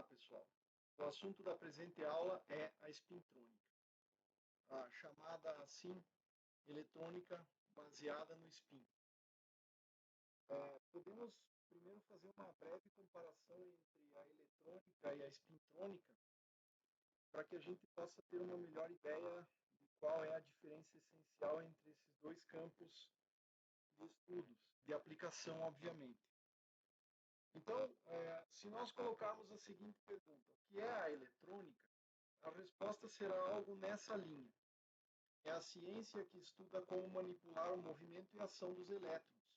Olá, pessoal. O assunto da presente aula é a espintrônica, a chamada assim eletrônica baseada no spin. Podemos primeiro fazer uma breve comparação entre a eletrônica e a espintrônica, para que a gente possa ter uma melhor ideia de qual é a diferença essencial entre esses dois campos de estudos, de aplicação, obviamente. Então, se nós colocarmos a seguinte pergunta: o que é a eletrônica? A resposta será algo nessa linha. É a ciência que estuda como manipular o movimento e a ação dos elétrons,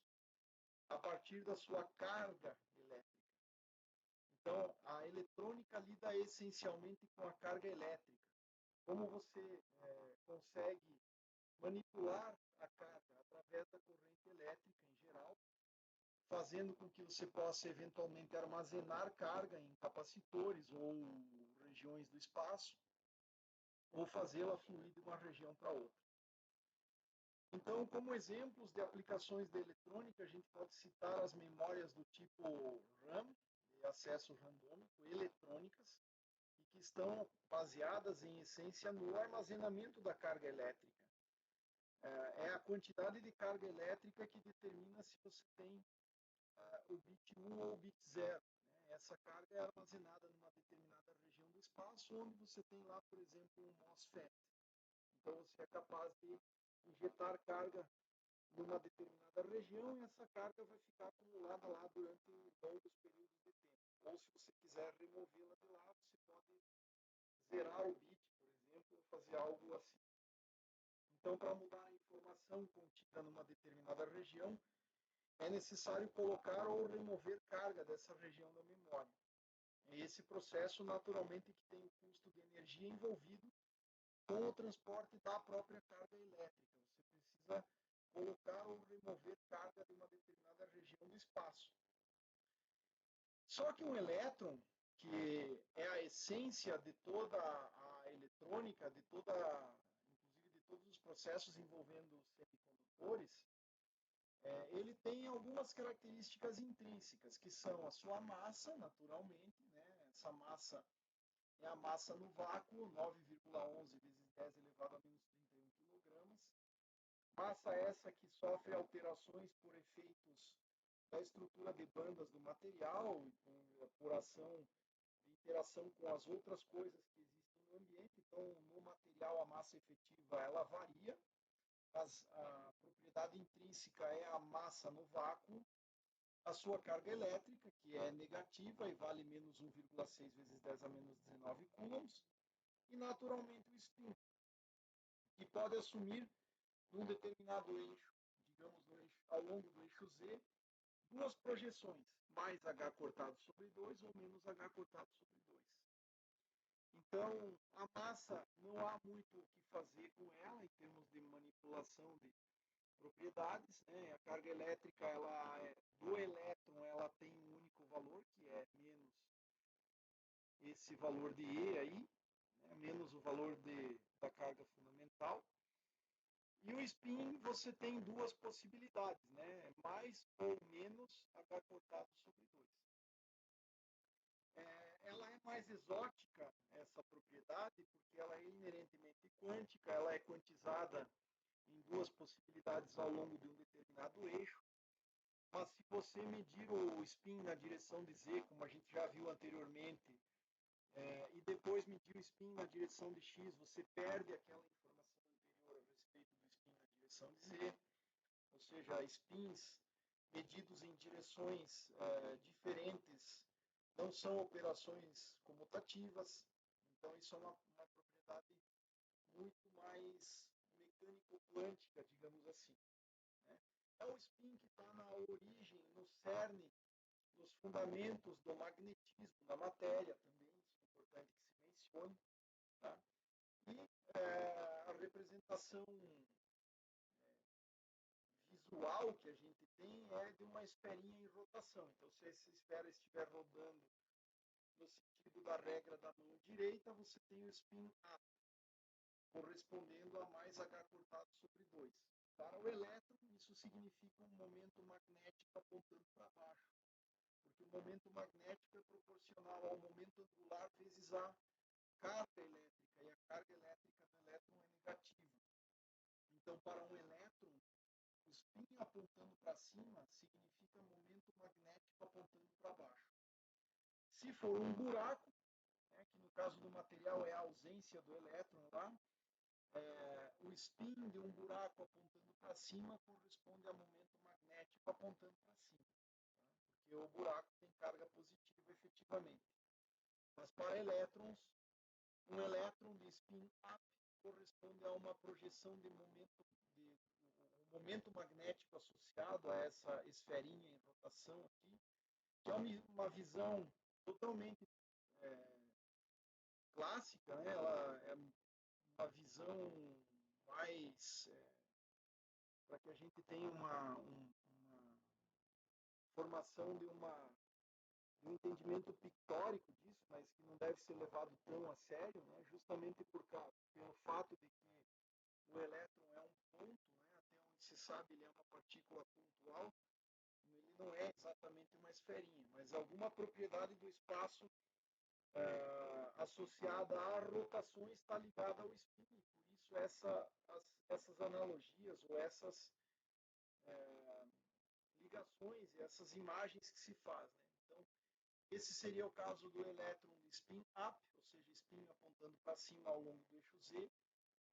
a partir da sua carga elétrica. Então, a eletrônica lida essencialmente com a carga elétrica. Como você consegue manipular a carga através da corrente elétrica em geral, fazendo com que você possa eventualmente armazenar carga em capacitores ou regiões do espaço, ou fazê-la fluir de uma região para outra. Então, como exemplos de aplicações da eletrônica, a gente pode citar as memórias do tipo RAM, de acesso randômico, eletrônicas, e que estão baseadas, em essência, no armazenamento da carga elétrica. É a quantidade de carga elétrica que determina se você tem o bit 1 ou o bit 0. Essa carga é armazenada numa determinada região do espaço, onde você tem lá, por exemplo, um MOSFET. Então, você é capaz de injetar carga numa determinada região e essa carga vai ficar acumulada lá durante longos períodos de tempo. Ou se você quiser removê-la de lá, você pode zerar o bit, por exemplo, ou fazer algo assim. Então, para mudar a informação contida numa determinada região, é necessário colocar ou remover carga dessa região da memória. É esse processo, naturalmente, que tem o custo de energia envolvido com o transporte da própria carga elétrica. Você precisa colocar ou remover carga de uma determinada região do espaço. Só que um elétron, que é a essência de toda a eletrônica, inclusive de todos os processos envolvendo semicondutores, ele tem algumas características intrínsecas, que são a sua massa, naturalmente, né? Essa massa é a massa no vácuo, 9,11 vezes 10 elevado a menos 31 quilogramas. Massa essa que sofre alterações por efeitos da estrutura de bandas do material, por ação de interação com as outras coisas que existem no ambiente. Então, no material, a massa efetiva ela varia. A propriedade intrínseca é a massa no vácuo, a sua carga elétrica, que é negativa e vale menos 1,6 vezes 10 a menos 19 coulombs, e naturalmente o spin, que pode assumir num determinado eixo, digamos ao longo do eixo Z, duas projeções, mais H cortado sobre 2 ou menos H cortado sobre 2. Então, a massa, não há muito o que fazer com ela em termos de manipulação de propriedades. Né? A carga elétrica do elétron ela tem um único valor, que é menos esse valor de E aí, né? Menos o valor da carga fundamental. E o spin você tem duas possibilidades, né? Mais ou menos H cortado sobre 2. Ela é mais exótica, essa propriedade, porque ela é inerentemente quântica, ela é quantizada em duas possibilidades ao longo de um determinado eixo. Mas se você medir o spin na direção de Z, como a gente já viu anteriormente, e depois medir o spin na direção de X, você perde aquela informação anterior a respeito do spin na direção de Z. Ou seja, spins medidos em direções diferentes não são operações comutativas. Então, isso é uma propriedade muito mais mecânico-quântica, digamos assim. Né? É o spin que está na origem, no cerne, nos fundamentos do magnetismo da matéria também, isso é importante que se mencione. Tá? E a representação visual que a gente tem é de uma esferinha em rotação. Então, se essa esfera estiver rodando no sentido da regra da mão direita, você tem o spin A, correspondendo a mais H cortado sobre 2. Para o elétron, isso significa um momento magnético apontando para baixo, porque o momento magnético é proporcional ao momento angular do elétron é negativa. Então, para um elétron, o spin apontando para cima significa momento magnético apontando para baixo. Se for um buraco, né, que no caso do material é a ausência do elétron lá, o spin de um buraco apontando para cima corresponde a momento magnético apontando para cima, tá? Porque o buraco tem carga positiva efetivamente. Mas para elétrons, um elétron de spin up corresponde a uma projeção de o momento magnético associado a essa esferinha em rotação aqui, que é uma visão totalmente clássica, né? Ela é uma visão mais para que a gente tenha uma formação de um entendimento pictórico disso, mas que não deve ser levado tão a sério, né? Justamente pelo fato de que o elétron é um ponto, né? Até onde se sabe ele é uma partícula pontual, ele não é exatamente uma esferinha, mas alguma propriedade do espaço associada a rotações está ligada ao spin, por isso essas analogias ou essas ligações e essas imagens que se faz, né? Então, esse seria o caso do elétron de spin up, ou seja, spin apontando para cima ao longo do eixo Z,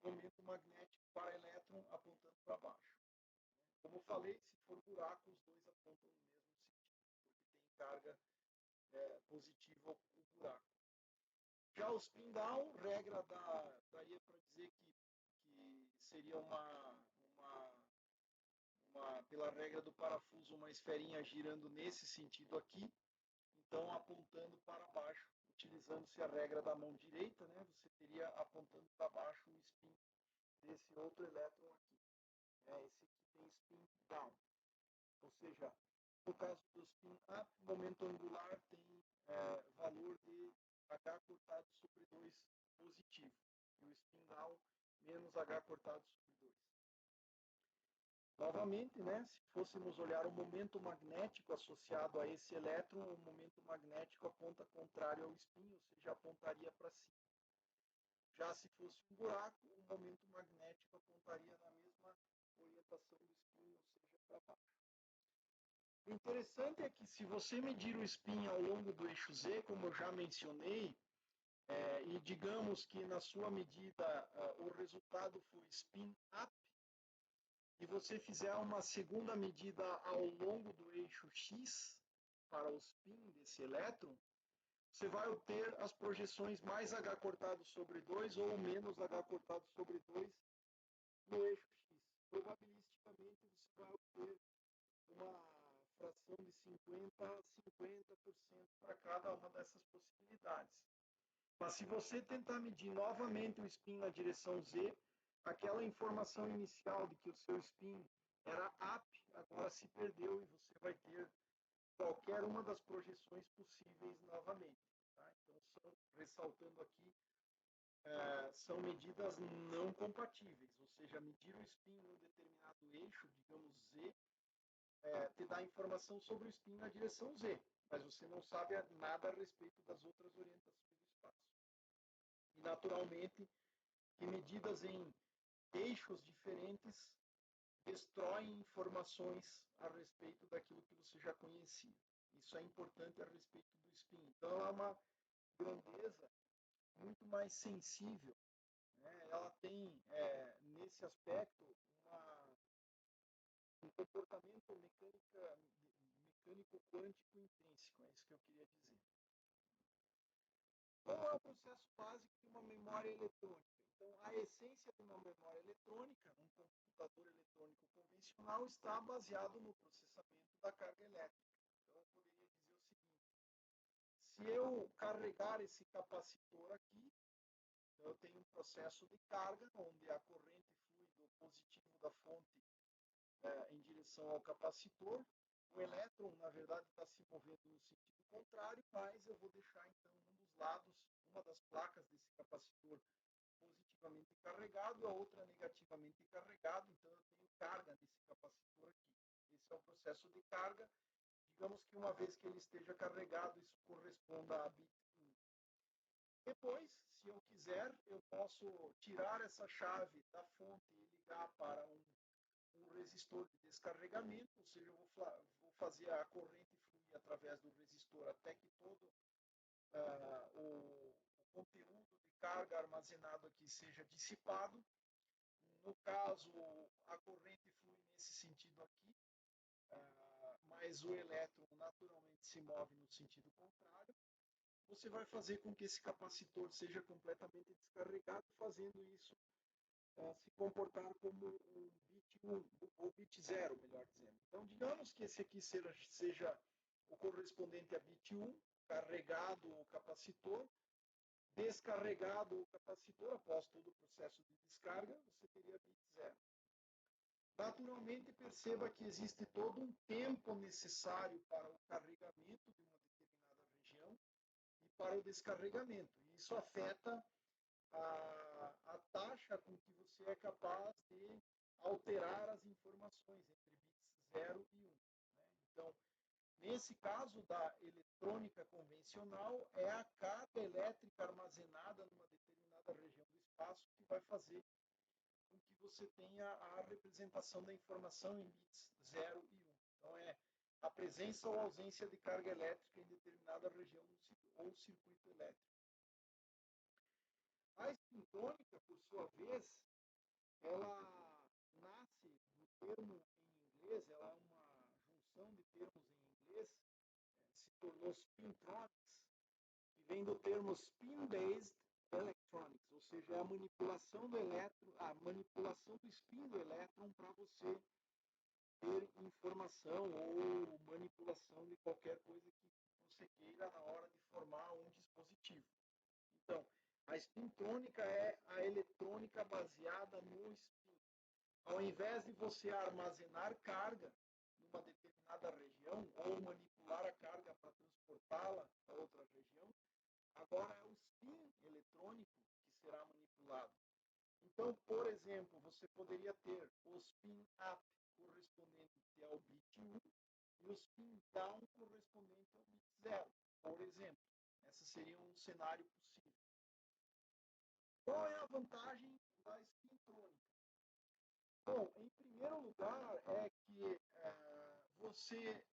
momento magnético para elétron apontando para baixo. Como eu falei, se for buraco, os dois apontam no mesmo sentido, porque tem carga positiva o buraco. Já o spin down, regra daria para dizer que seria pela regra do parafuso, uma esferinha girando nesse sentido aqui, então apontando para baixo, utilizando-se a regra da mão direita, né, você teria apontando para baixo o spin desse outro elétron aqui. Esse aqui tem spin down, ou seja, no caso do spin up, momento angular tem valor de H cortado sobre 2 positivo, e o spin down menos H cortado sobre 2. Novamente, né, se fôssemos olhar o momento magnético associado a esse elétron, o momento magnético aponta contrário ao spin, ou seja, apontaria para cima. Já se fosse um buraco, o momento magnético apontaria na mesma orientação do spin, ou seja, para baixo. O interessante é que se você medir o spin ao longo do eixo Z, como eu já mencionei, e digamos que na sua medida o resultado for spin up, e você fizer uma segunda medida ao longo do eixo X, para o spin desse elétron, você vai obter as projeções mais H cortado sobre 2 ou menos H cortado sobre 2 no eixo X. Probabilisticamente, você vai obter uma fração de 50 a 50% para cada uma dessas possibilidades. Mas se você tentar medir novamente o spin na direção Z, aquela informação inicial de que o seu spin era up, agora se perdeu e você vai ter qualquer uma das projeções possíveis novamente. Tá? Então, ressaltando aqui, são medidas não compatíveis, ou seja, medir o spin em um determinado eixo, digamos Z, te dá informação sobre o spin na direção Z, mas você não sabe nada a respeito das outras orientações do espaço. E, naturalmente, que medidas em eixos diferentes destroem informações a respeito daquilo que você já conhecia. Isso é importante a respeito do spin. Então, é uma grandeza muito mais sensível, né? Ela tem, nesse aspecto, um comportamento mecânico quântico intrínseco, é isso que eu queria dizer. Qual é o processo básico de uma memória eletrônica? Então, a essência de uma memória eletrônica, um computador eletrônico convencional, está baseado no processamento da carga elétrica. Então, eu poderia dizer o seguinte: se eu carregar esse capacitor aqui, então eu tenho um processo de carga, onde a corrente flui do positivo da fonte em direção ao capacitor. O elétron, na verdade, está se movendo no sentido contrário, mas eu vou deixar, então, um dos lados, uma das placas desse capacitor positivamente carregado e a outra negativamente carregado, então eu tenho carga nesse capacitor aqui. Esse é o processo de carga. Digamos que uma vez que ele esteja carregado, isso corresponda a bit 1. Depois, se eu quiser, eu posso tirar essa chave da fonte e ligar para um resistor de descarregamento, ou seja, eu vou fazer a corrente fluir através do resistor até que todo o conteúdo de carga armazenado aqui seja dissipado. No caso, a corrente flui nesse sentido aqui, mas o elétron naturalmente se move no sentido contrário. Você vai fazer com que esse capacitor seja completamente descarregado, fazendo isso se comportar como um bit 1, ou bit 0, melhor dizendo. Então, digamos que esse aqui seja o correspondente a bit 1, carregado o capacitor, descarregado o capacitor, após todo o processo de descarga, você teria bit 0. Naturalmente, perceba que existe todo um tempo necessário para o carregamento de uma determinada região e para o descarregamento. E isso afeta a taxa com que você é capaz de alterar as informações entre bits 0 e 1. Né? Então, nesse caso da eletrônica convencional, é a carga elétrica armazenada numa determinada região do espaço que vai fazer com que você tenha a representação da informação em bits 0 e 1. Então, é a presença ou ausência de carga elétrica em determinada região ou circuito elétrico. A espintônica, por sua vez, ela nasce do termo em inglês, ela é uma junção de termos em inglês, se tornou spintronics, que vem do termo spin-based electronics, ou seja, é a manipulação do elétron, a manipulação do spin do elétron para você ter informação ou manipulação de qualquer coisa que você queira na hora de formar um dispositivo. Então, a spintrônica é a eletrônica baseada no spin. Ao invés de você armazenar carga numa determinada região ou manipular a carga para transportá-la para outra região, agora é o spin eletrônico que será manipulado. Então, por exemplo, você poderia ter o spin up correspondente ao bit 1 e o spin down correspondente ao bit 0, por exemplo. Esse seria um cenário possível. Qual é a vantagem da spintrônica? Bom, em primeiro lugar, é que você,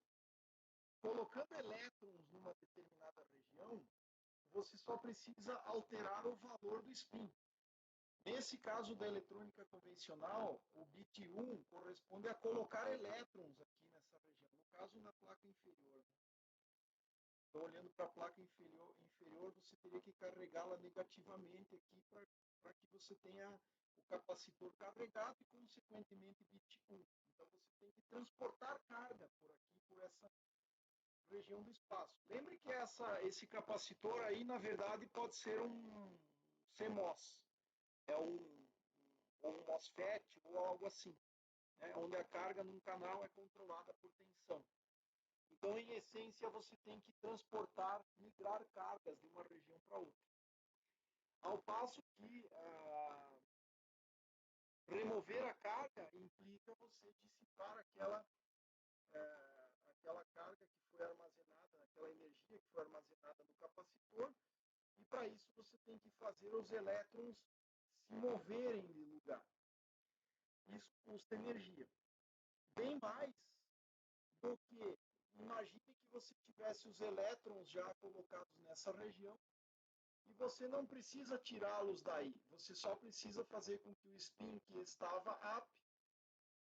colocando elétrons numa determinada região, você só precisa alterar o valor do spin. Nesse caso da eletrônica convencional, o bit 1 corresponde a colocar elétrons aqui nessa região, no caso na placa inferior. Estou olhando para a placa inferior, você teria que carregá-la negativamente aqui para que você tenha o capacitor carregado e, consequentemente, bit 1. Então, você tem que transportar carga por aqui, por essa região do espaço. Lembre que esse capacitor aí, na verdade, pode ser um CMOS. É um MOSFET ou algo assim, né, onde a carga num canal é controlada por tensão. Então, em essência, você tem que transportar, migrar cargas de uma região para outra. Ao passo que remover a carga implica você dissipar aquela carga que foi armazenada, aquela energia que foi armazenada no capacitor, e para isso você tem que fazer os elétrons se moverem de lugar. Isso custa energia. Bem mais do que, imagine que você tivesse os elétrons já colocados nessa região e você não precisa tirá-los daí. Você só precisa fazer com que o spin que estava up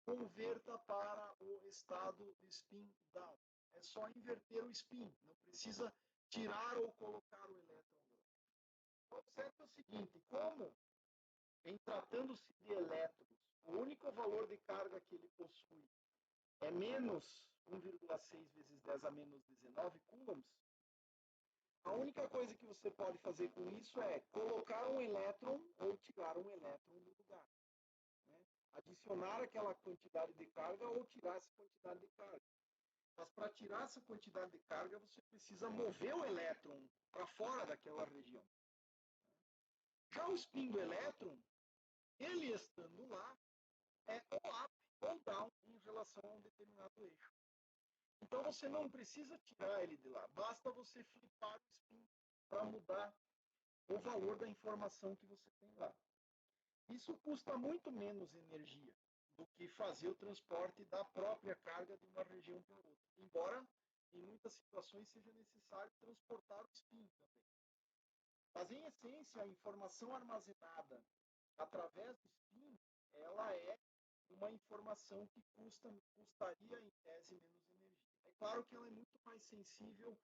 converta para o estado de spin down. É só inverter o spin, não precisa tirar ou colocar o elétron. Observe o seguinte, como em tratando-se de elétrons, o único valor de carga que ele possui é menos 1,6 vezes 10 a menos 19 coulombs, a única coisa que você pode fazer com isso é colocar um elétron ou tirar um elétron do lugar. Né? Adicionar aquela quantidade de carga ou tirar essa quantidade de carga. Mas para tirar essa quantidade de carga, você precisa mover o elétron para fora daquela região. Já o spin do elétron, ele estando lá, é ou up ou down em relação a um determinado eixo. Então você não precisa tirar ele de lá, basta você flipar o spin para mudar o valor da informação que você tem lá. Isso custa muito menos energia do que fazer o transporte da própria carga de uma região para outra, embora em muitas situações seja necessário transportar o spin também. Mas, em essência, a informação armazenada através do spin, ela é uma informação que custaria, em tese, menos energia. É claro que ela é muito mais sensível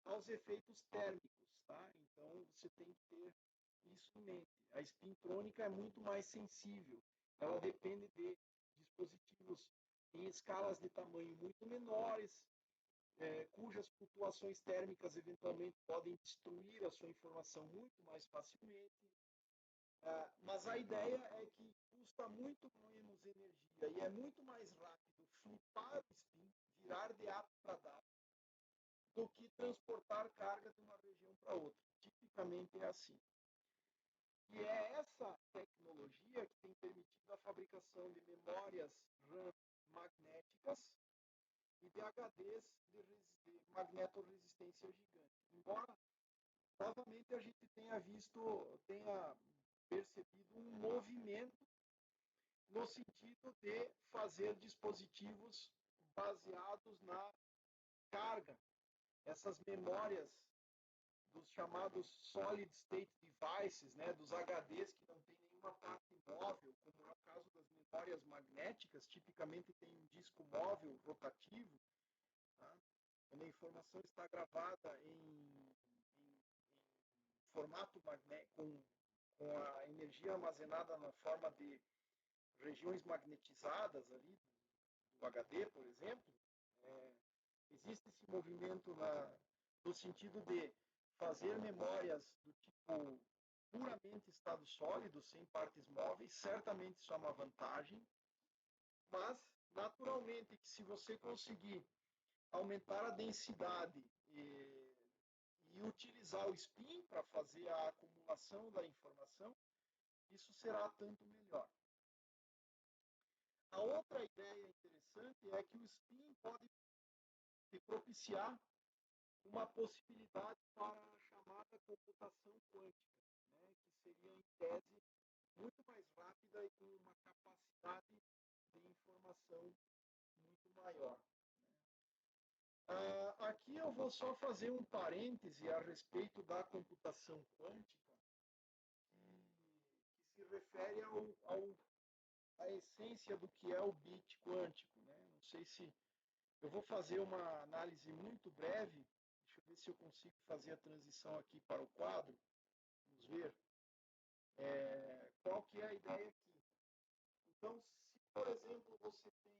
aos efeitos térmicos, tá? Então, você tem que ter isso em mente. A espintrônica é muito mais sensível. Ela depende de dispositivos em escalas de tamanho muito menores, cujas flutuações térmicas eventualmente podem destruir a sua informação muito mais facilmente. Mas a ideia é que custa muito menos energia e é muito mais rápido flipar o spin, virar de A para D, do que transportar carga de uma região para outra. Tipicamente é assim. E é essa tecnologia que tem permitido a fabricação de memórias RAM magnéticas e de HDs de magnetorresistência gigante. Embora, novamente, a gente tenha percebido um movimento no sentido de fazer dispositivos baseados na carga. Essas memórias dos chamados solid state devices, né, dos HDs que não tem nenhuma parte móvel, como é o caso das memórias magnéticas, tipicamente tem um disco móvel rotativo, tá? Quando a informação está gravada em formato magnético, com a energia armazenada na forma de regiões magnetizadas ali, do HD, por exemplo, existe esse movimento no sentido de fazer memórias do tipo puramente estado sólido, sem partes móveis. Certamente isso é uma vantagem, mas naturalmente que se você conseguir aumentar a densidade e utilizar o spin para fazer a acumulação da informação, isso será tanto melhor. A outra ideia interessante é que o spin pode propiciar uma possibilidade para a chamada computação quântica, né, que seria, em tese, muito mais rápida e com uma capacidade de informação muito maior. Aqui eu vou só fazer um parêntese a respeito da computação quântica, que se refere à essência do que é o bit quântico. Né? Não sei se eu vou fazer uma análise muito breve. Deixa eu ver se eu consigo fazer a transição aqui para o quadro. Vamos ver. Qual que é a ideia aqui? Então, se, por exemplo, você tem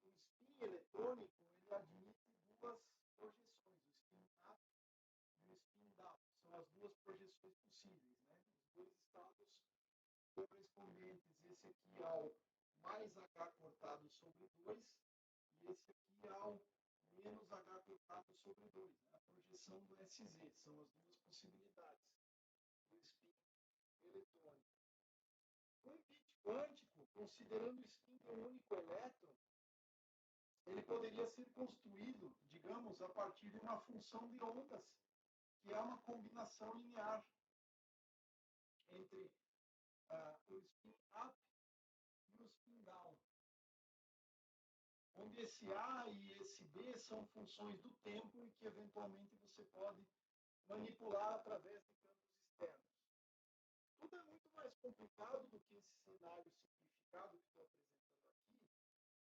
um spin eletrônico, ele admite duas projeções, o spin up e o spin down. São as duas projeções possíveis, né? Os dois estados correspondentes, esse aqui ao mais H cortado sobre 2 e esse aqui ao menos H cortado sobre 2, né? A projeção do SZ, são as duas possibilidades do spin eletrônico. Um bit quântico, considerando o spin de um único elétron, ele poderia ser construído, digamos, a partir de uma função de ondas, que é uma combinação linear entre o spin up e o spin down, onde esse A e esse B são funções do tempo e que eventualmente você pode manipular através de campos externos. Tudo é muito mais complicado do que esse cenário simplificado que estou apresentando aqui,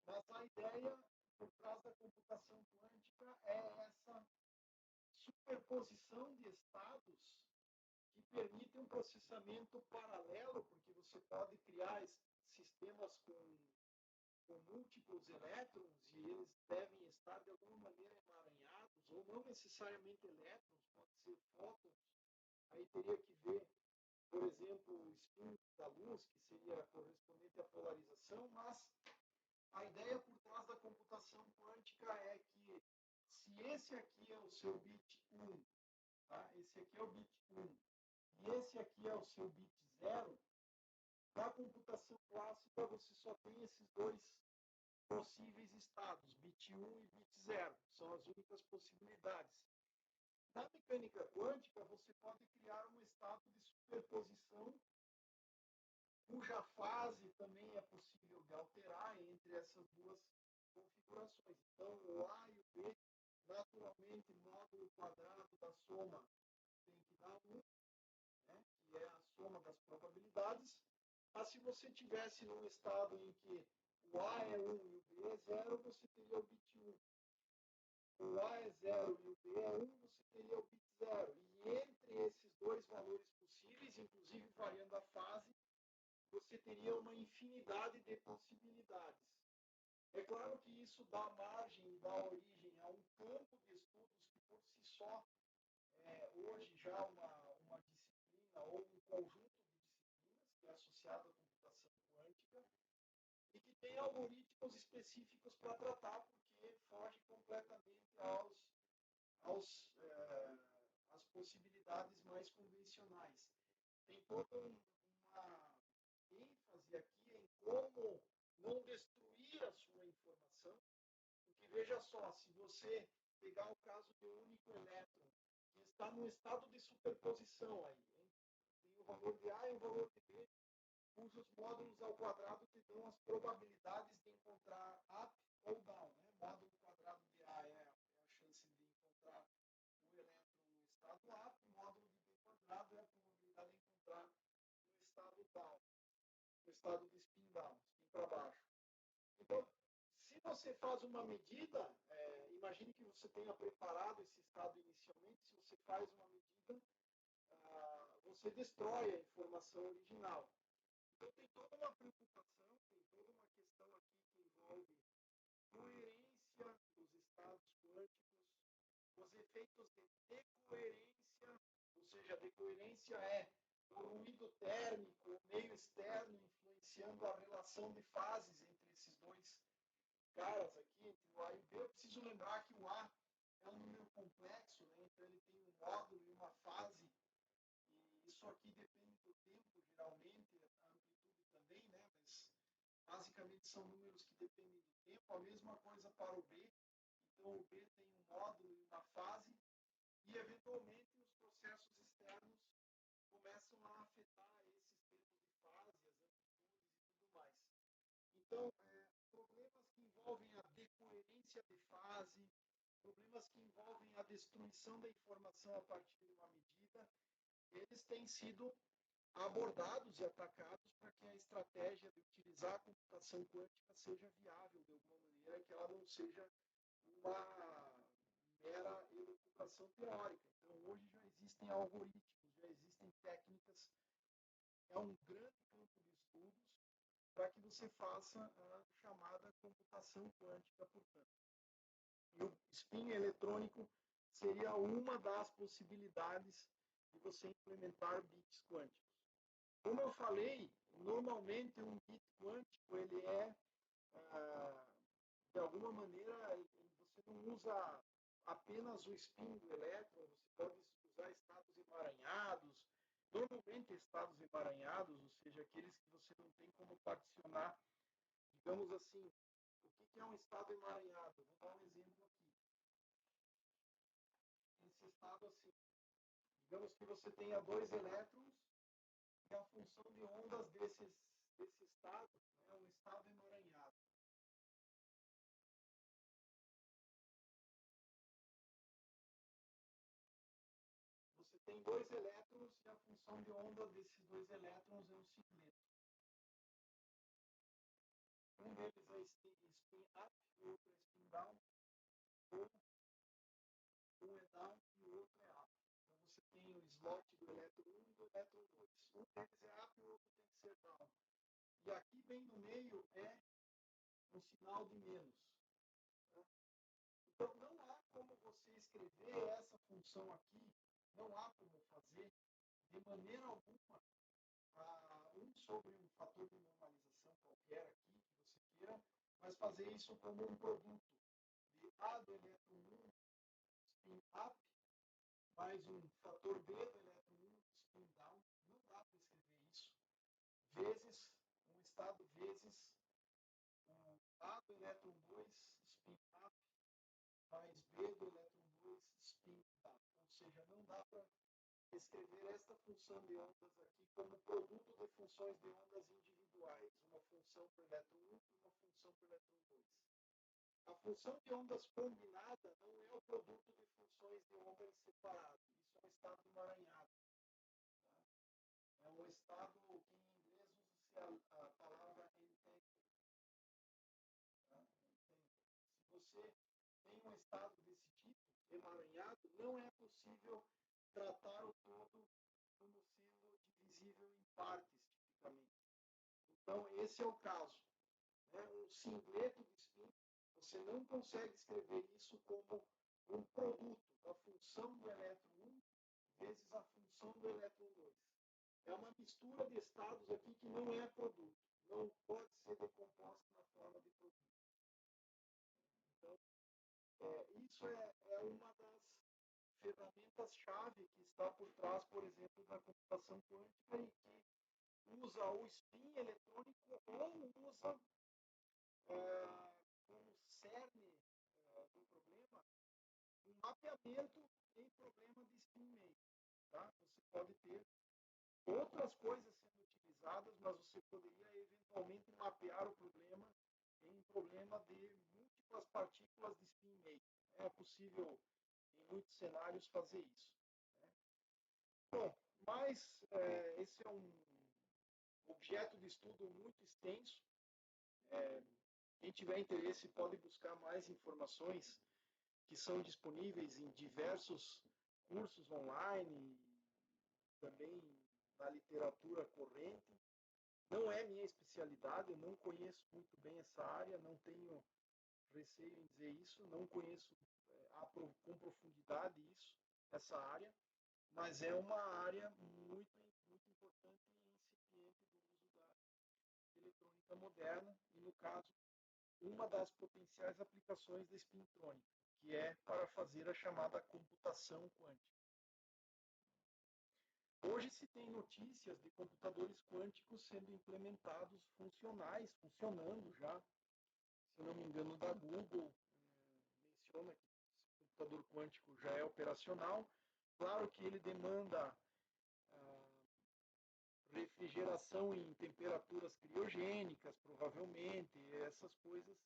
mas a ideia por trás da computação quântica é essa superposição de estados que permitem um processamento paralelo, porque você pode criar sistemas com múltiplos elétrons e eles devem estar de alguma maneira emaranhados, ou não necessariamente elétrons, pode ser fótons. Aí teria que ver, por exemplo, o spin da luz, que seria correspondente à polarização, mas a ideia por trás da computação quântica é que se esse aqui é o seu bit 1, tá? Esse aqui é o bit 1, e esse aqui é o seu bit 0, na computação clássica você só tem esses dois possíveis estados, bit 1 e bit 0, são as únicas possibilidades. Na mecânica quântica, você pode criar um estado de superposição cuja fase também é possível de alterar entre essas duas configurações. Então, o A e o B, naturalmente, módulo quadrado da soma tem que dar 1, né, que é a soma das probabilidades. Mas se você tivesse num estado em que o A é 1 e o B é 0, você teria o bit 1. O A é 0 e o B é 1, você teria o bit 0. E entre esses dois valores possíveis, inclusive variando a fase, você teria uma infinidade de possibilidades. É claro que isso dá margem e dá origem a um campo de estudos que, por si só, hoje já uma disciplina ou um conjunto de disciplinas que é associado à computação quântica e que tem algoritmos específicos para tratar, porque foge completamente às possibilidades mais convencionais. Tem toda uma ênfase aqui em como não destruir a sua informação, porque veja só, se você pegar o caso de um único elétron, que está num estado de superposição aí, hein? Tem o valor de A e o valor de B, cujos módulos ao quadrado te dão as probabilidades de encontrar up ou down, né? Módulo quadrado de A é a chance de encontrar o elétron no estado up, o módulo de B quadrado é a probabilidade de encontrar no estado down, no estado de spin down, spin para baixo. Então, se você faz uma medida, imagine que você tenha preparado esse estado inicialmente, se você faz uma medida, você destrói a informação original. Então, tem toda uma preocupação, tem toda uma questão aqui que envolve coerência dos estados quânticos, os efeitos de decoerência, ou seja, a decoerência é o ruído térmico, o meio externo influenciando a relação de fases entre esses dois caras aqui, entre o A e o B. Eu preciso lembrar que o A é um número complexo, né? Então ele tem um módulo e uma fase, e isso aqui depende do tempo, geralmente, a amplitude também, né? Mas basicamente são números que dependem do tempo. A mesma coisa para o B. Então o B tem um módulo e uma fase, e eventualmente os processos externos começam a afetar esses tempos de fase, as amplitudes e tudo mais. Então, problemas que envolvem a decoerência de fase, problemas que envolvem a destruição da informação a partir de uma medida, eles têm sido abordados e atacados para que a estratégia de utilizar a computação quântica seja viável de alguma maneira, que ela não seja uma mera elucubração teórica. Então, hoje já existem algoritmos, já existem técnicas, é um grande campo de estudos para que você faça a chamada computação quântica, portanto. E o spin eletrônico seria uma das possibilidades de você implementar bits quânticos. Como eu falei, normalmente um bit quântico ele é, de alguma maneira, você não usa apenas o spin do elétron, você pode usar estados emaranhados, normalmente estados emaranhados, ou seja, aqueles que você não tem como particionar, digamos assim, o que é um estado emaranhado? Vou dar um exemplo aqui. Esse estado assim, digamos que você tenha dois elétrons e a função de ondas desse estado é um estado emaranhado. Você tem dois elétrons e a função de onda desses dois elétrons é um cicleto. Um deles é spin up, o outro é spin down, ou um é down e o outro é up. Então você tem o slot do elétron 1 e do elétron 2. Um deles é up e o outro tem que ser down. E aqui bem no meio é um sinal de menos. Né? Então não há como você escrever essa função aqui, não há como fazer de maneira alguma 1 sobre um fator de normalização qualquer aqui que você queira, mas fazer isso como um produto de A do elétron 1 spin up mais um fator B do elétron 1 spin down. Não dá para escrever isso. Vezes, um estado vezes A do elétron 2 spin up mais B do elétron 2 spin down. Ou seja, não para escrever esta função de ondas aqui como produto de funções de ondas individuais, uma função para o elétron 1 e uma função para o elétron 2. A função de ondas combinada não é o produto de funções de ondas separadas. Isso é um estado emaranhado. Tá? É um estado que em inglês usa-se a palavra entangled. Tá? Se você tem um estado desse tipo, emaranhado, não é possível tratar o todo como sendo divisível em partes, tipicamente. Então, esse é o caso. Né? Um singleto de spin, você não consegue escrever isso como um produto da função do elétron 1 vezes a função do elétron 2. É uma mistura de estados aqui que não é produto. Não pode ser decomposta na forma de produto. Então, isso é uma das ferramentas-chave que está por trás, por exemplo, da computação quântica e que usa o spin eletrônico ou usa como cerne do problema um mapeamento em problema de spin maker. Tá? Você pode ter outras coisas sendo utilizadas, mas você poderia eventualmente mapear o problema em um problema de múltiplas partículas de spin maker. É possível, em muitos cenários, fazer isso. Né? Bom, mas esse é um objeto de estudo muito extenso. Quem tiver interesse pode buscar mais informações que são disponíveis em diversos cursos online, também na literatura corrente. Não é minha especialidade, eu não conheço muito bem essa área, não tenho receio em dizer isso, não conheço com profundidade essa área, mas é uma área muito, muito importante e incipiente do uso da eletrônica moderna, e no caso, uma das potenciais aplicações da espintrônica, que é para fazer a chamada computação quântica. Hoje se tem notícias de computadores quânticos sendo implementados funcionais, funcionando já. Se não me engano, da Google menciona que esse computador quântico já é operacional. Claro que ele demanda refrigeração em temperaturas criogênicas, provavelmente, essas coisas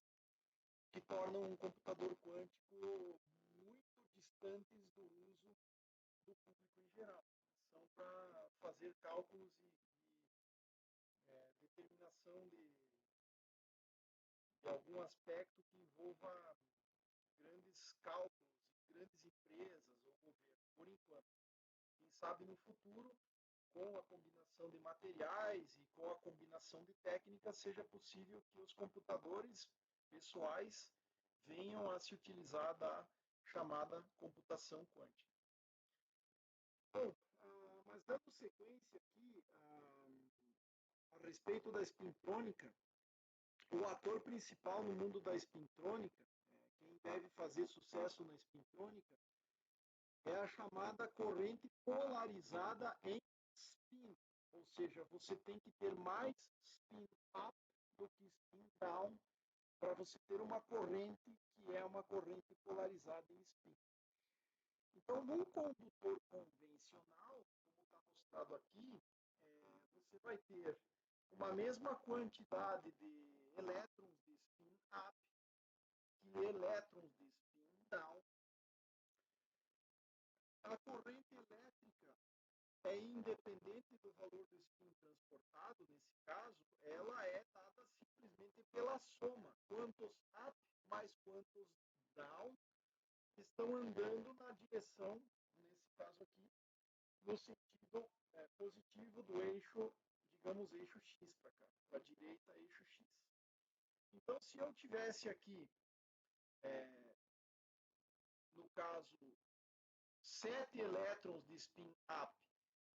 que tornam um computador quântico muito distantes do uso do público em geral. São para fazer cálculos e determinação de algum aspecto que envolva grandes cálculos, grandes empresas ou governo, por enquanto. Quem sabe no futuro, com a combinação de materiais e com a combinação de técnicas, seja possível que os computadores pessoais venham a se utilizar da chamada computação quântica. Bom, mas dando sequência aqui a respeito da espintrônica, o ator principal no mundo da espintrônica, quem deve fazer sucesso na espintrônica, é a chamada corrente polarizada em spin. Ou seja, você tem que ter mais spin up do que spin down para você ter uma corrente que é uma corrente polarizada em spin. Então, num condutor convencional, como está mostrado aqui, você vai ter uma mesma quantidade de elétrons de spin up que elétrons de spin down. A corrente elétrica é independente do valor do spin transportado, nesse caso, ela é dada simplesmente pela soma. Quantos up mais quantos down estão andando na direção, nesse caso aqui, no sentido positivo do eixo, digamos, eixo X para cá, para a direita, eixo X. Então, se eu tivesse aqui, no caso, 7 elétrons de spin up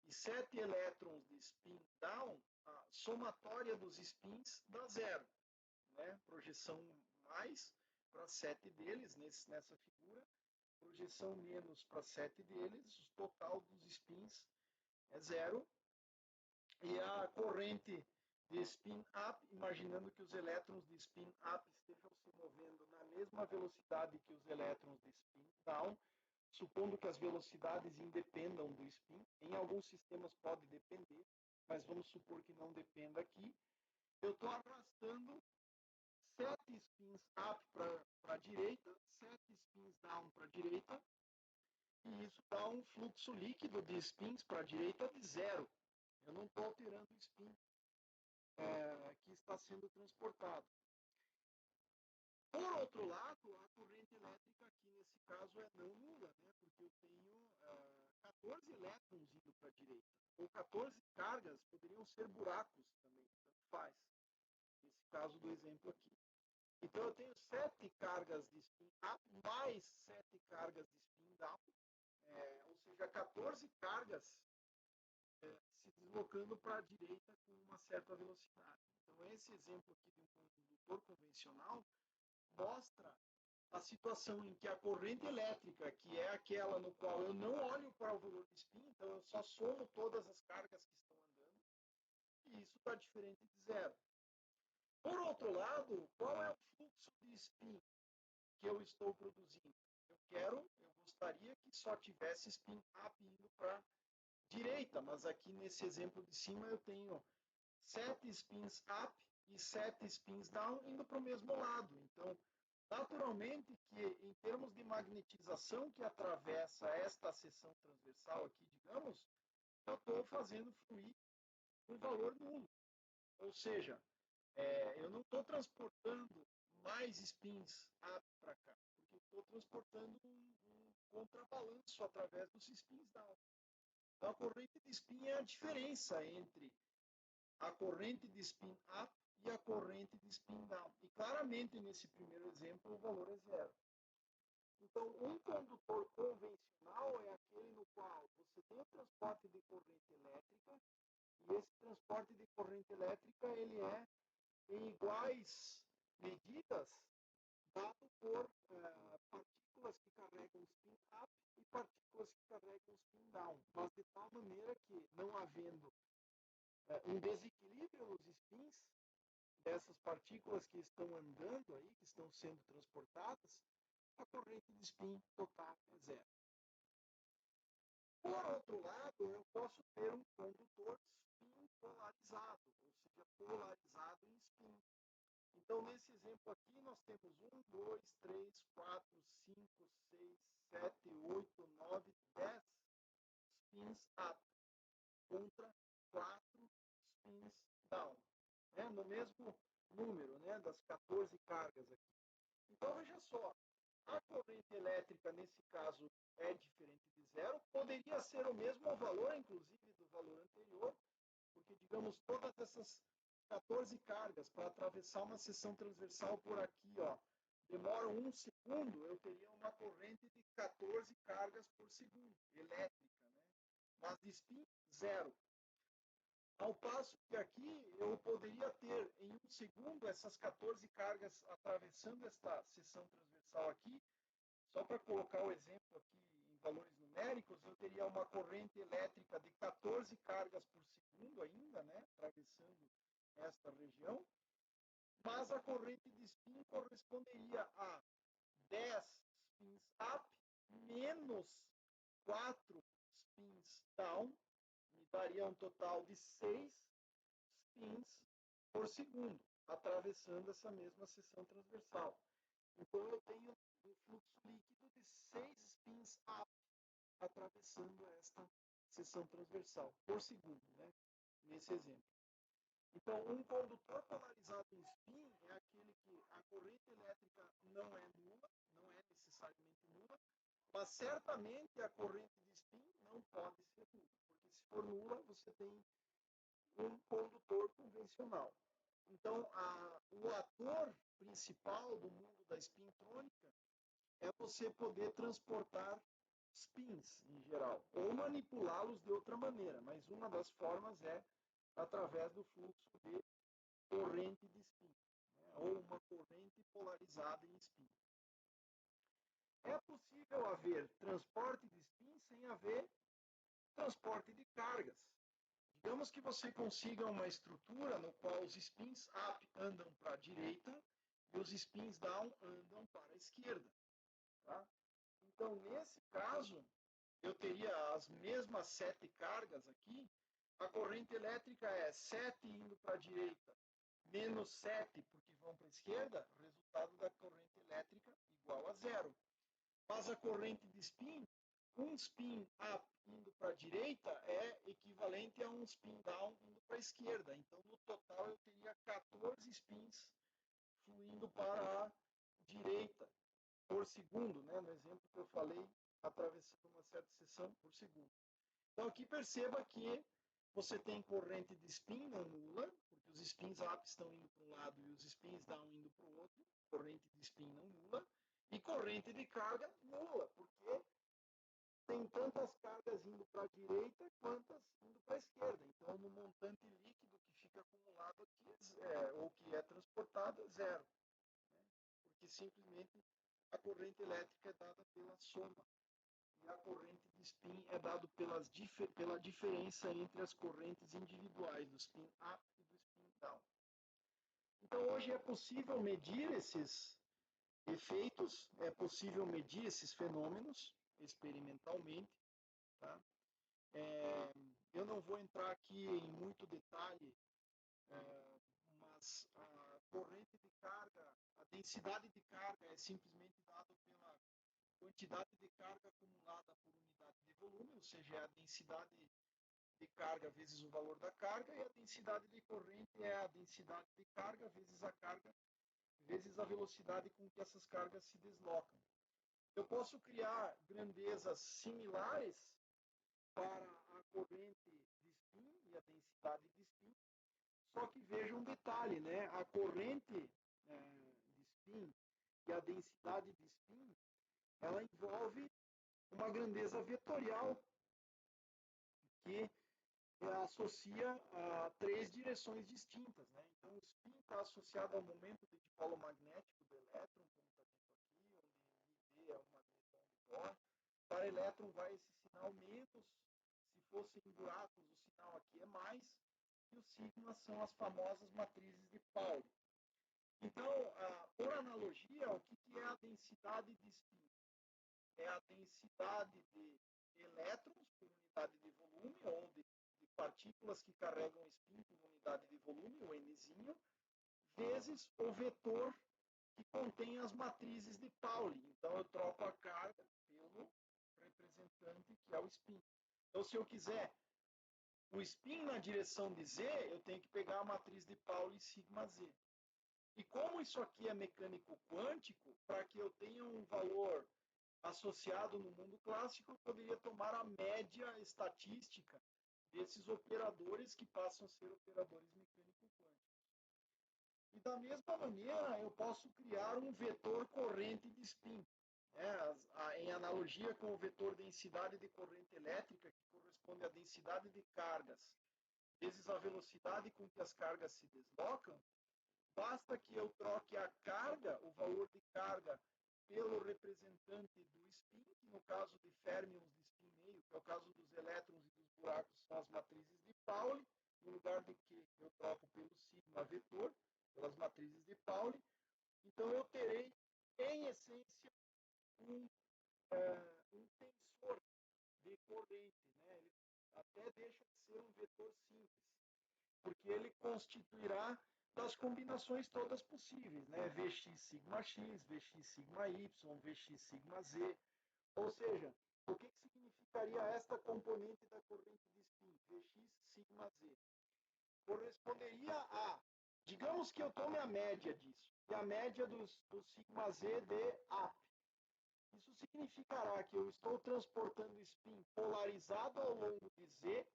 e 7 elétrons de spin down, a somatória dos spins dá zero. Né? Projeção mais para 7 deles nessa figura, projeção menos para 7 deles, o total dos spins é zero. E a corrente de spin up, imaginando que os elétrons de spin up estejam se movendo na mesma velocidade que os elétrons de spin down, supondo que as velocidades independam do spin. Em alguns sistemas pode depender, mas vamos supor que não dependa aqui. Eu estou arrastando 7 spins up para a direita, 7 spins down para a direita, e isso dá um fluxo líquido de spins para a direita de zero. Eu não estou alterando o spin que está sendo transportado. Por outro lado, a corrente elétrica aqui nesse caso é não nula, né? Porque eu tenho 14 elétrons indo para a direita. Ou 14 cargas poderiam ser buracos também, tanto faz. Nesse caso do exemplo aqui. Então eu tenho 7 cargas de spin up mais 7 cargas de spin down, ou seja, 14 cargas se deslocando para a direita com uma certa velocidade. Então esse exemplo aqui de um condutor convencional mostra a situação em que a corrente elétrica, que é aquela no qual eu não olho para o valor de spin, então eu só somo todas as cargas que estão andando, e isso está diferente de zero. Por outro lado, qual é o fluxo de spin que eu estou produzindo? Eu gostaria que só tivesse spin up indo para a direita, mas aqui nesse exemplo de cima eu tenho 7 spins up e 7 spins down indo para o mesmo lado. Então, naturalmente que em termos de magnetização que atravessa esta seção transversal aqui, digamos, eu estou fazendo fluir um valor nulo. Ou seja, eu não estou transportando mais spins up para cá, porque estou transportando um contrabalanço através dos spins down. Então, a corrente de spin é a diferença entre a corrente de spin up e a corrente de spin down. E claramente, nesse primeiro exemplo, o valor é zero. Então, um condutor convencional é aquele no qual você tem o transporte de corrente elétrica, e esse transporte de corrente elétrica ele é em iguais medidas dado por partículas que carregam spin up e partículas que carregam spin down, mas de tal maneira que, não havendo um desequilíbrio nos spins dessas partículas que estão andando aí, que estão sendo transportadas, a corrente de spin total é zero. Por outro lado, eu posso ter um condutor spin polarizado, ou seja, polarizado em spin. Então, nesse exemplo aqui, nós temos 1, 2, 3, 4, 5, 6, 7, 8, 9, 10 spins up contra 4 spins down, né? No mesmo número, né, das 14 cargas aqui. Então, veja só, a corrente elétrica, nesse caso, é diferente de zero. Poderia ser o mesmo valor, inclusive, do valor anterior, porque, digamos, todas essas 14 cargas para atravessar uma seção transversal por aqui, ó, demoram 1 segundo, eu teria uma corrente de 14 cargas por segundo, elétrica, né? Mas de spin, zero. Ao passo que aqui eu poderia ter em 1 segundo essas 14 cargas atravessando esta seção transversal aqui. Só para colocar o exemplo aqui em valores numéricos, eu teria uma corrente elétrica de 14 cargas por segundo ainda, né, atravessando esta região, mas a corrente de spin corresponderia a 10 spins up menos 4 spins down, me daria um total de 6 spins por segundo, atravessando essa mesma seção transversal. Então, eu tenho um fluxo líquido de 6 spins up, atravessando esta seção transversal, por segundo, né? Nesse exemplo. Então, um condutor polarizado em spin é aquele que a corrente elétrica não é nula, não é necessariamente nula, mas certamente a corrente de spin não pode ser nula, porque se for nula, você tem um condutor convencional. Então, o ator principal do mundo da spintrônica é você poder transportar spins, em geral, ou manipulá-los de outra maneira, mas uma das formas é através do fluxo de corrente de spin, né, ou uma corrente polarizada em spin. É possível haver transporte de spin sem haver transporte de cargas. Digamos que você consiga uma estrutura no qual os spins up andam para a direita e os spins down andam para a esquerda. Tá? Então, nesse caso, eu teria as mesmas 7 cargas aqui. A corrente elétrica é 7 indo para a direita, menos 7 porque vão para a esquerda, resultado da corrente elétrica igual a zero. Mas a corrente de spin, um spin up indo para a direita é equivalente a um spin down indo para a esquerda. Então, no total, eu teria 14 spins fluindo para a direita por segundo, né? No exemplo que eu falei, atravessando uma certa seção por segundo. Então, aqui perceba que você tem corrente de spin não nula, porque os spins up estão indo para um lado e os spins down indo para o outro, corrente de spin não nula, e corrente de carga nula, porque tem tantas cargas indo para a direita quantas indo para a esquerda. Então, no montante líquido que fica acumulado aqui, ou que é transportado, é zero. Né? Porque simplesmente a corrente elétrica é dada pela soma. E a corrente de spin é dada pela diferença entre as correntes individuais, do spin up e do spin down. Então, hoje é possível medir esses efeitos, é possível medir esses fenômenos experimentalmente. Tá? Eu não vou entrar aqui em muito detalhe, mas a corrente de carga, a densidade de carga é simplesmente dada pela quantidade de carga acumulada por unidade de volume, ou seja, é a densidade de carga vezes o valor da carga, e a densidade de corrente é a densidade de carga vezes a carga, vezes a velocidade com que essas cargas se deslocam. Eu posso criar grandezas similares para a corrente de spin e a densidade de spin, só que veja um detalhe, né? A corrente de spin e a densidade de spin, ela envolve uma grandeza vetorial que associa a 3 direções distintas. Né? Então, o spin está associado ao momento de dipolo magnético do elétron, como está dito aqui, onde MB é uma direção de Bohr. Para elétron vai esse sinal menos, se fossem buracos, o sinal aqui é mais, e os sigmas são as famosas matrizes de Pauli. Então, por analogia, o que é a densidade de spin? É a densidade de elétrons por unidade de volume, ou de partículas que carregam spin por unidade de volume, o Nzinho, vezes o vetor que contém as matrizes de Pauli. Então, eu troco a carga pelo representante, que é o spin. Então, se eu quiser o spin na direção de Z, eu tenho que pegar a matriz de Pauli sigma Z. E como isso aqui é mecânico quântico, para que eu tenha um valor associado no mundo clássico, eu poderia tomar a média estatística desses operadores que passam a ser operadores mecânico-quânticos. E da mesma maneira, eu posso criar um vetor corrente de spin, né? Em analogia com o vetor densidade de corrente elétrica, que corresponde à densidade de cargas, vezes a velocidade com que as cargas se deslocam, basta que eu troque a carga, o valor de carga, pelo representante do spin, que no caso de férmions de spin meio, que é o caso dos elétrons e dos buracos, são as matrizes de Pauli, no lugar de que eu troco pelo sigma vetor, pelas matrizes de Pauli. Então, eu terei, em essência, um tensor de corrente. Né? Ele até deixa de ser um vetor simples, porque ele constituirá das combinações todas possíveis, né? Vx sigma x, Vx sigma y, Vx sigma z. Ou seja, o que significaria esta componente da corrente de spin, Vx sigma z? Corresponderia a, digamos que eu tome a média disso, e a média do sigma z de up. Isso significará que eu estou transportando spin polarizado ao longo de z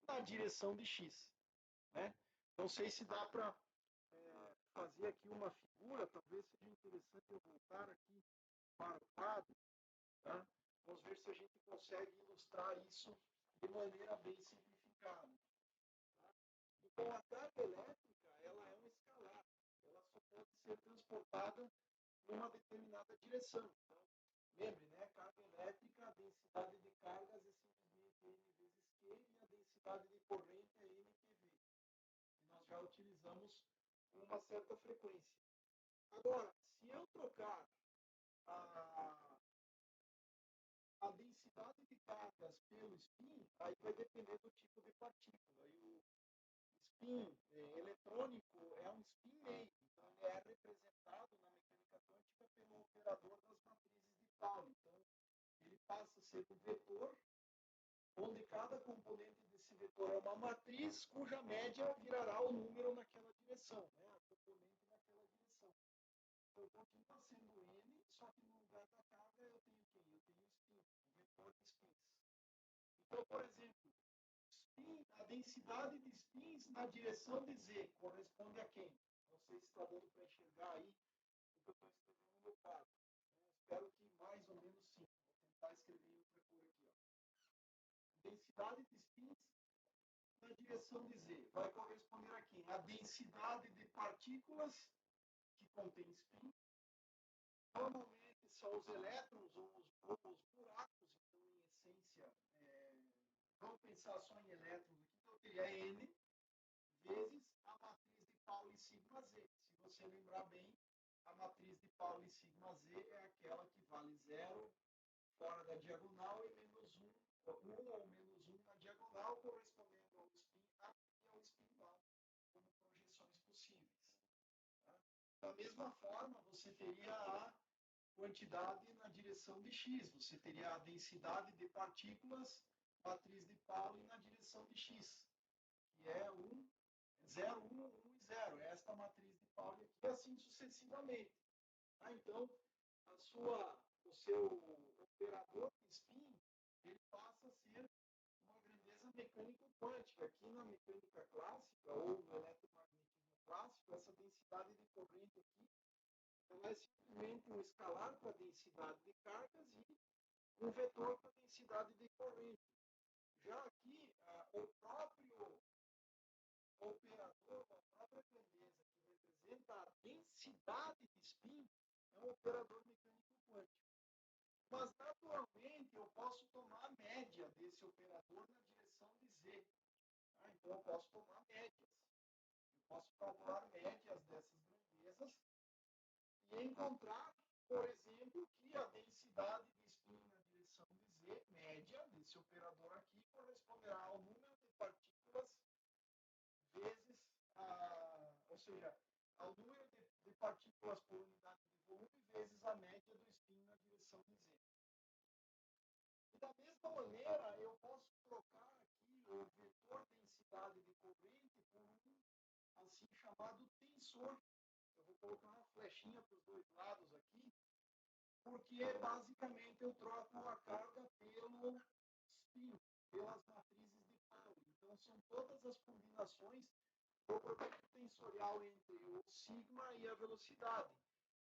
na direção de x. Né? Não sei se dá para fazer aqui uma figura, talvez seja interessante eu voltar aqui para o quadro. Tá? Vamos ver se a gente consegue ilustrar isso de maneira bem simplificada. Tá? Então, a carga elétrica ela é um escalar. Ela só pode ser transportada numa determinada direção. Então, lembre, né? Carga elétrica, a densidade de cargas é simplesmente N vezes Q e a densidade de corrente é NQV. E nós já utilizamos com uma certa frequência. Agora, se eu trocar a cargas pelo spin, aí vai depender do tipo de partícula. E o spin eletrônico é um spin meio, então ele é representado na mecânica quântica pelo operador das matrizes de Pauli. Então, ele passa a ser um vetor, onde cada componente desse vetor é uma matriz, cuja média virará o número naquela direção, né? A componente naquela direção. Então, continua sendo N, só que no lugar da carga eu tenho quem? Eu tenho o spin, o vetor de spins. Então, por exemplo, spin, a densidade de spins na direção de Z corresponde a quem? Não sei se está dando para enxergar aí o que eu estou escrevendo no meu quadro. Espero que mais ou menos sim. Vou tentar escrever em outra cor aqui. Ó. Densidade de spins na direção de Z vai corresponder a quem? A densidade de partículas que contém spin. Normalmente são os elétrons ou os buracos, então, em essência, vamos pensar só em elétrons aqui, então eu teria N vezes a matriz de Pauli sigma Z. Se você lembrar bem, a matriz de Pauli sigma Z é aquela que vale zero fora da diagonal e menos 1, 1 ou menos 1 na diagonal, correspondendo ao spin up e ao spin down, como projeções possíveis. Tá? Da mesma forma, você teria a quantidade na direção de x, você teria a densidade de partículas, matriz de Pauli na direção de x, que é 1, 0, 1, 1 e 0, esta matriz de Pauli aqui, e assim sucessivamente. Ah, então, o seu operador de spin, ele passa a ser uma grandeza mecânico quântica. Aqui na mecânica clássica, ou no eletromagnetismo clássico, essa densidade de corrente aqui, ela é simplesmente um escalar para a densidade de cargas e um vetor para a densidade de corrente. Já aqui, o próprio operador, a própria grandeza que representa a densidade de spin, é um operador mecânico quântico. Mas, naturalmente, eu posso tomar a média desse operador na direção de Z. Então, eu posso tomar médias. Eu posso calcular médias dessas grandezas e encontrar, por exemplo, que a densidade de spin na direção de Z, média desse operador aqui, corresponderá ao número de partículas vezes, ou seja, ao número de partículas por unidade de volume vezes a média do spin na direção de Z. E da mesma maneira, eu posso trocar aqui o vetor densidade de corrente por um assim chamado tensor. Eu vou colocar uma flechinha para os dois lados aqui, porque basicamente eu troco a carga pelo spin, pelas matrizes de Pauli. Então, são todas as combinações do produto tensorial entre o sigma e a velocidade.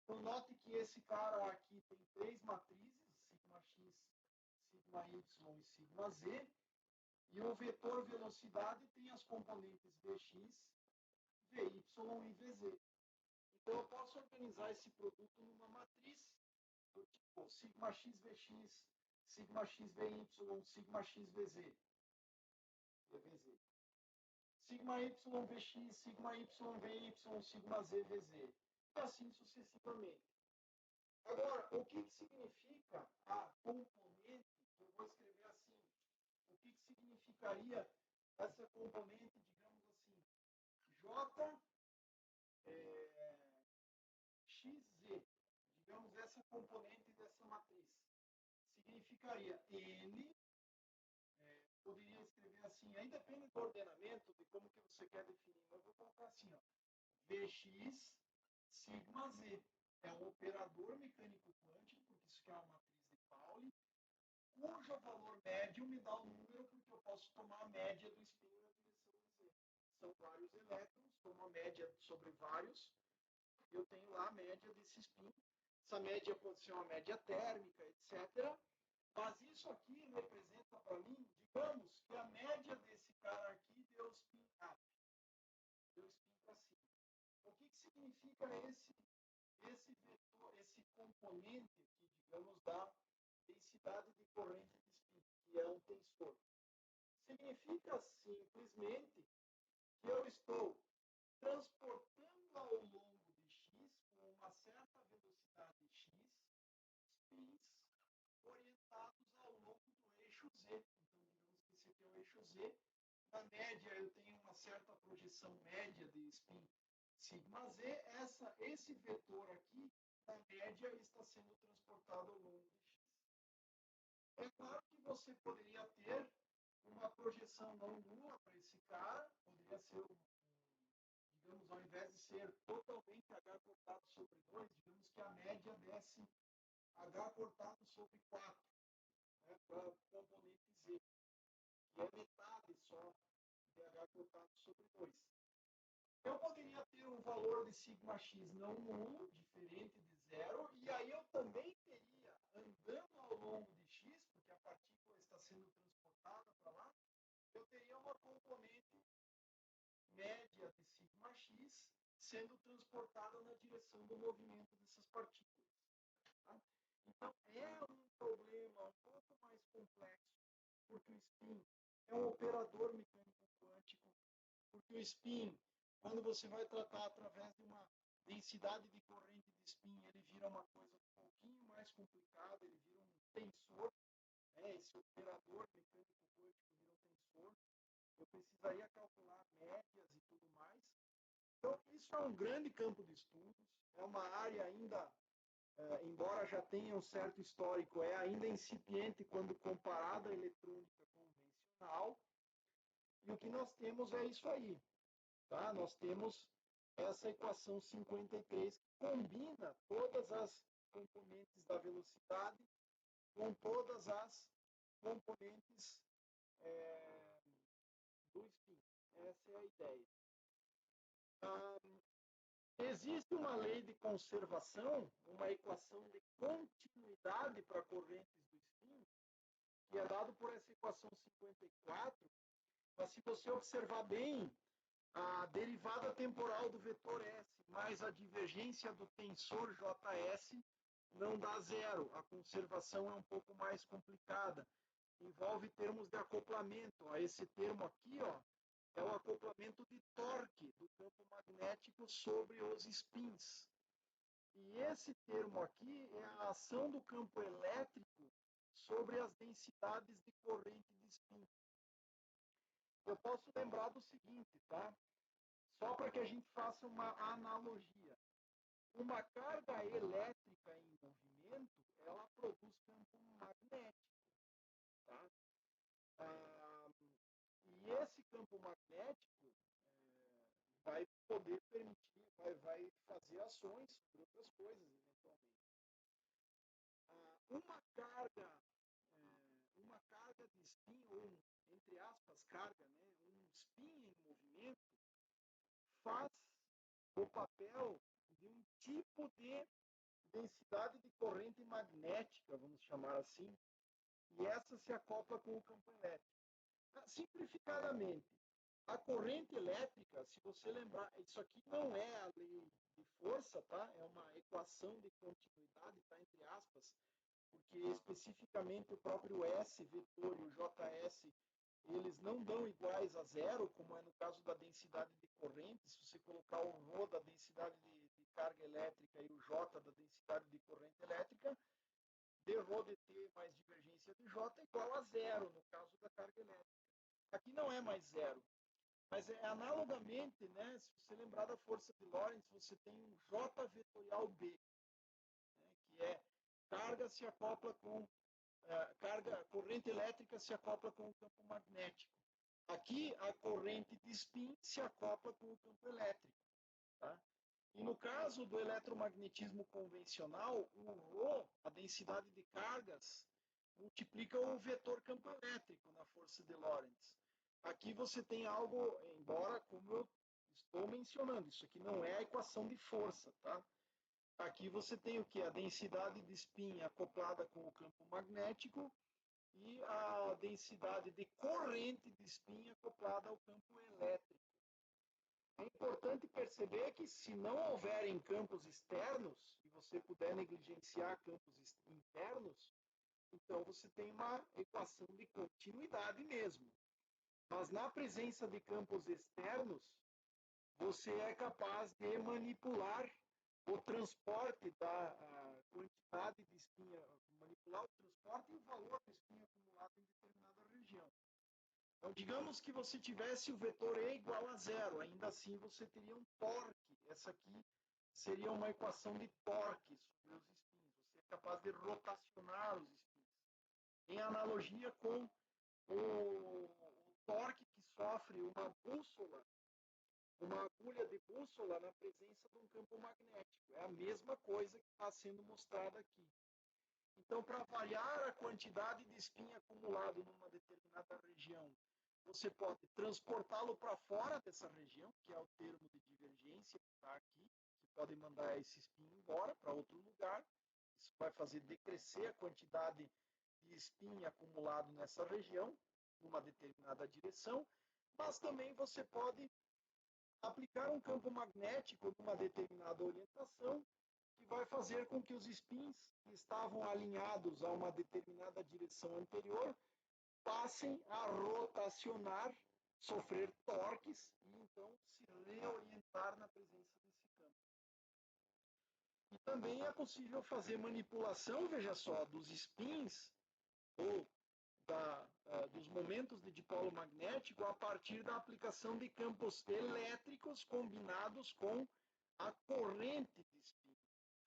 Então, note que esse cara aqui tem três matrizes, sigma x, sigma y e sigma z, e o vetor velocidade tem as componentes vx, vy e vz. Então, eu posso organizar esse produto numa matriz do tipo sigma x vx, sigma x vy, sigma x vz. vz. Sigma y vx, sigma y vy, sigma z vz. E assim sucessivamente. Agora, o que significa a componente? Eu vou escrever assim. O que significaria essa componente, digamos assim, J xz, digamos essa componente dessa matriz, significaria N, poderia escrever assim, aí depende do ordenamento, de como que você quer definir, mas eu vou colocar assim, ó, Vx sigma z. É um operador mecânico quântico, porque isso aqui é uma matriz de Pauli, cujo valor médio me dá o número, porque eu posso tomar a média do spin na direção de Z. São vários elétrons, tomo a média sobre vários, eu tenho lá a média desse spin. Essa média pode ser uma média térmica, etc. Mas isso aqui representa para mim, digamos, que a média desse cara aqui deu spin up, deu spin para cima. O que significa esse vetor, esse componente aqui, digamos, da densidade de corrente de spin, que é um tensor? Significa simplesmente que eu estou transportando ao longo de x, com uma certa velocidade x, spins orientados ao longo do eixo eixo Z. Na média, eu tenho uma certa projeção média de spin sigma Z. Esse vetor aqui, na média, está sendo transportado ao longo de x. É claro que você poderia ter uma projeção não nula para esse cara, poderia ser digamos, ao invés de ser totalmente H cortado sobre 2, digamos que a média desse H cortado sobre 4, né, para o componente Z, que é metade só de H cortado sobre 2. Eu poderia ter um valor de sigma x não nulo, diferente de zero, e aí eu também teria, andando ao longo de x, porque a partícula está sendo transportada para lá, eu teria uma componente média de sigma x sendo transportada na direção do movimento dessas partículas. Tá? Então, é um problema um pouco mais complexo, porque o spin é um operador mecânico quântico, porque o spin, quando você vai tratar através de uma densidade de corrente de spin, ele vira uma coisa um pouquinho mais complicada, ele vira um tensor, né? Esse operador mecânico quântico vira um tensor. Eu precisaria calcular médias e tudo mais. Então, isso é um grande campo de estudos, é uma área ainda, embora já tenha um certo histórico, é ainda incipiente quando comparada à eletrônica convencional, e o que nós temos é isso aí. Tá? Nós temos essa equação 53 que combina todas as componentes da velocidade com todas as componentes do spin. Essa é a ideia. Existe uma lei de conservação, uma equação de continuidade para correntes do spin, que é dado por essa equação 54, mas se você observar bem, a derivada temporal do vetor S mais a divergência do tensor JS não dá zero. A conservação é um pouco mais complicada. Envolve termos de acoplamento. Esse termo aqui, ó, é o acoplamento de torque do campo magnético sobre os spins. E esse termo aqui é a ação do campo elétrico sobre as densidades de corrente de spin. Eu posso lembrar do seguinte, tá? Só para que a gente faça uma analogia. Uma carga elétrica em movimento, ela produz campo magnético. Tá? E esse campo magnético vai poder permitir, vai fazer ações sobre outras coisas, eventualmente. Uma carga de spin, ou entre aspas, carga, né? Um spin em movimento, faz o papel de um tipo de densidade de corrente magnética, vamos chamar assim, e essa se acopla com o campo elétrico. Simplificadamente, a corrente elétrica, se você lembrar, isso aqui não é a lei de força, tá? É uma equação de continuidade, tá? Entre aspas, porque especificamente o próprio S vetor e o JS, eles não dão iguais a zero, como é no caso da densidade de corrente. Se você colocar o ρ da densidade de carga elétrica e o J da densidade de corrente elétrica, dρ de T mais divergência de J é igual a zero, no caso da carga elétrica. Aqui não é mais zero, mas analogamente, né, se você lembrar da força de Lorentz, você tem um J vetorial B, né, que é carga se acopla com corrente elétrica se acopla com o campo magnético. Aqui, a corrente de spin se acopla com o campo elétrico. Tá? E no caso do eletromagnetismo convencional, o ρ, a densidade de cargas, multiplica o vetor campo elétrico na força de Lorentz. Aqui você tem algo, embora, como eu estou mencionando, isso aqui não é a equação de força, tá? Aqui você tem o que? A densidade de spin acoplada com o campo magnético e a densidade de corrente de spin acoplada ao campo elétrico. É importante perceber que se não houverem campos externos, e você puder negligenciar campos internos, então você tem uma equação de continuidade mesmo. Mas na presença de campos externos, você é capaz de manipular o transporte da quantidade de espinha, manipular o transporte e o valor de espinha acumulado em determinada região. Então, digamos que você tivesse o vetor E igual a zero, ainda assim você teria um torque. Essa aqui seria uma equação de torque sobre os spins. Você é capaz de rotacionar os spins. Em analogia com o torque que sofre uma bússola, uma agulha de bússola na presença de um campo magnético. É a mesma coisa que está sendo mostrada aqui. Então, para variar a quantidade de spin acumulado numa determinada região, você pode transportá-lo para fora dessa região, que é o termo de divergência que está aqui. Você pode mandar esse spin embora para outro lugar. Isso vai fazer decrescer a quantidade de spin acumulado nessa região, numa determinada direção. Mas também você pode aplicar um campo magnético numa determinada orientação, que vai fazer com que os spins que estavam alinhados a uma determinada direção anterior passem a rotacionar, sofrer torques e então se reorientar na presença desse campo. E também é possível fazer manipulação, veja só, dos spins ou dos momentos de dipolo magnético a partir da aplicação de campos elétricos combinados com a corrente de spin,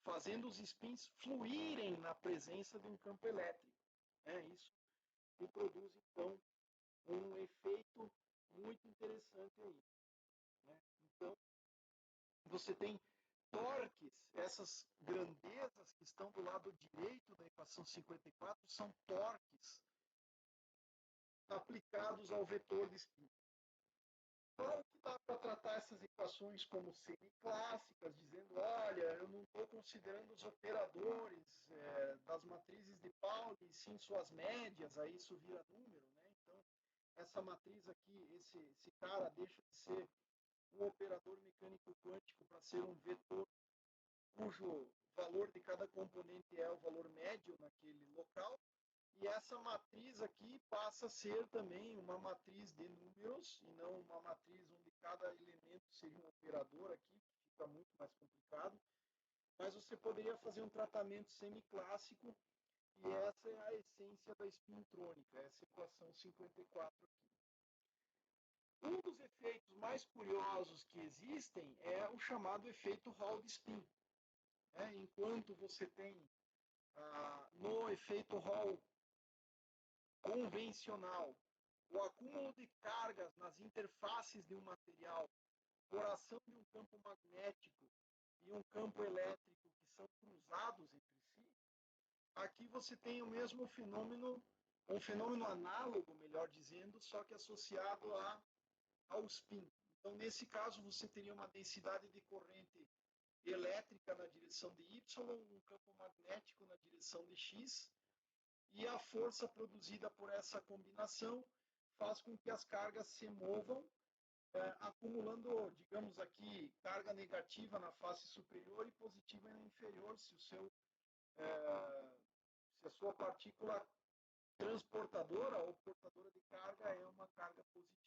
fazendo os spins fluírem na presença de um campo elétrico. Isso que produz, então, um efeito muito interessante aí. Então, você tem torques, essas grandezas que estão do lado direito da equação 54 são torques aplicados ao vetor de spin. Claro que dá para tratar essas equações como semiclássicas, dizendo, olha, eu não estou considerando os operadores das matrizes de Pauli, sim suas médias, aí isso vira número, né? Então, essa matriz aqui, esse cara deixa de ser um operador mecânico quântico para ser um vetor cujo valor de cada componente é o valor médio naquele local. E essa matriz aqui passa a ser também uma matriz de números e não uma matriz onde cada elemento seria um operador aqui, que fica muito mais complicado. Mas você poderia fazer um tratamento semiclássico e essa é a essência da espintrônica, essa equação 54 aqui. Um dos efeitos mais curiosos que existem é o chamado efeito Hall de spin. Enquanto você tem no efeito Hall convencional, o acúmulo de cargas nas interfaces de um material por ação de um campo magnético e um campo elétrico que são cruzados entre si, aqui você tem o mesmo fenômeno, um fenômeno análogo, melhor dizendo, só que associado ao spin. Então, nesse caso, você teria uma densidade de corrente elétrica na direção de Y, um campo magnético na direção de X, e a força produzida por essa combinação faz com que as cargas se movam, acumulando, digamos aqui, carga negativa na face superior e positiva na inferior, se a sua partícula transportadora ou portadora de carga é uma carga positiva.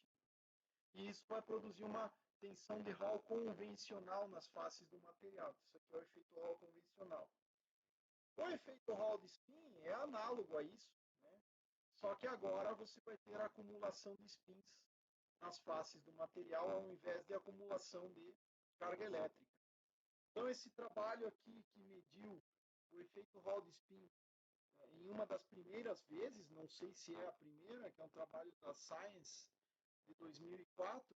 E isso vai produzir uma tensão de Hall convencional nas faces do material. Isso aqui é o efeito Hall convencional. O efeito Hall de spin é análogo a isso, né? Só que agora você vai ter a acumulação de spins nas faces do material ao invés de acumulação de carga elétrica. Então, esse trabalho aqui que mediu o efeito Hall de spin em uma das primeiras vezes, não sei se é a primeira, que é um trabalho da Science de 2004,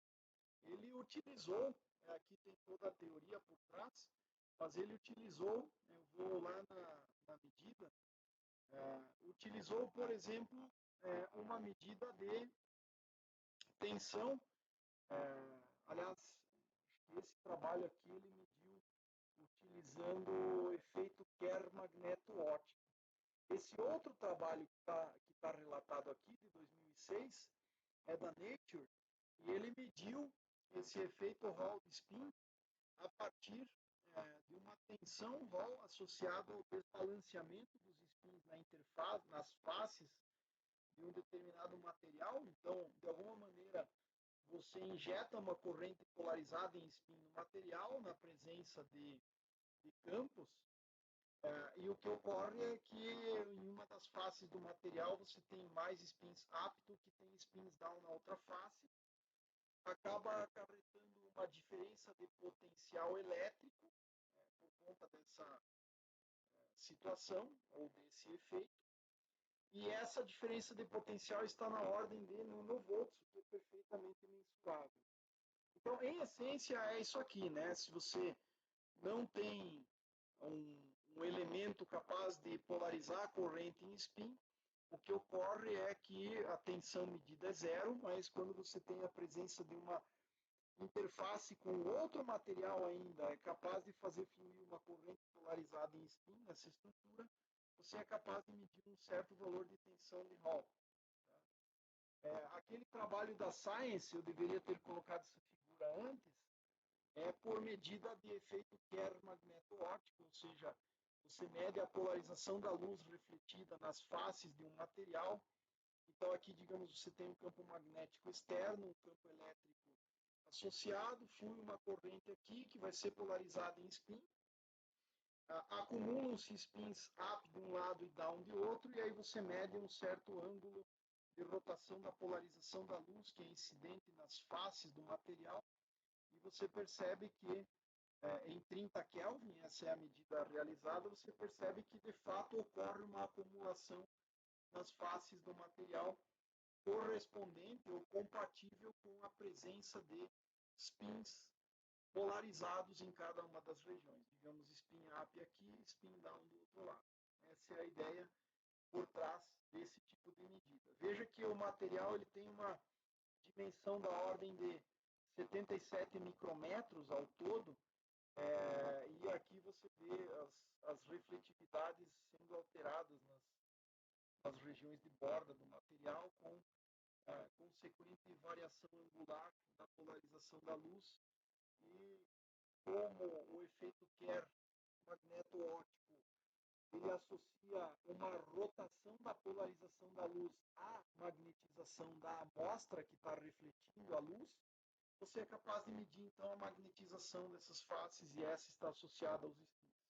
ele utilizou, aqui tem toda a teoria por trás, mas ele utilizou, eu vou lá na medida, utilizou, por exemplo, uma medida de tensão, aliás, esse trabalho aqui ele mediu utilizando o efeito Kerr magneto-óptico. Esse outro trabalho que tá relatado aqui, de 2006, é da Nature, e ele mediu esse efeito Hall de spin a partir de uma tensão Hall associada ao desbalanceamento dos spins na interface, nas faces de um determinado material. Então, de alguma maneira, você injeta uma corrente polarizada em spin no material, na presença de campos, E o que ocorre é que em uma das faces do material você tem mais spins up do que tem spins down na outra face, acaba acarretando uma diferença de potencial elétrico por conta dessa situação ou desse efeito. E essa diferença de potencial está na ordem de nanovolts, o que é perfeitamente mensurável. Então, em essência, é isso aqui, né? Se você não tem um elemento capaz de polarizar a corrente em spin, o que ocorre é que a tensão medida é zero, mas quando você tem a presença de uma interface com outro material ainda é capaz de fazer fluir uma corrente polarizada em spin nessa estrutura, você é capaz de medir um certo valor de tensão de Hall. Tá? Aquele trabalho da Science, eu deveria ter colocado essa figura antes, é por medida de efeito Kerr magneto-óptico, ou seja, você mede a polarização da luz refletida nas faces de um material. Então, aqui, digamos, você tem um campo magnético externo, um campo elétrico associado, flui uma corrente aqui que vai ser polarizada em spin. Acumulam-se spins up de um lado e down de outro, e aí você mede um certo ângulo de rotação da polarização da luz que é incidente nas faces do material, e você percebe que em 30 Kelvin, essa é a medida realizada, você percebe que de fato ocorre uma acumulação nas faces do material correspondente ou compatível com a presença de spins polarizados em cada uma das regiões. Digamos, spin up aqui, spin down do outro lado. Essa é a ideia por trás desse tipo de medida. Veja que o material ele tem uma dimensão da ordem de 77 micrômetros ao todo, e aqui você vê as refletividades sendo alteradas nas regiões de borda do material com a consequente variação angular da polarização da luz e como o efeito Kerr magneto-óptico ele associa uma rotação da polarização da luz à magnetização da amostra que está refletindo a luz, você é capaz de medir então a magnetização dessas faces e essa está associada aos spins.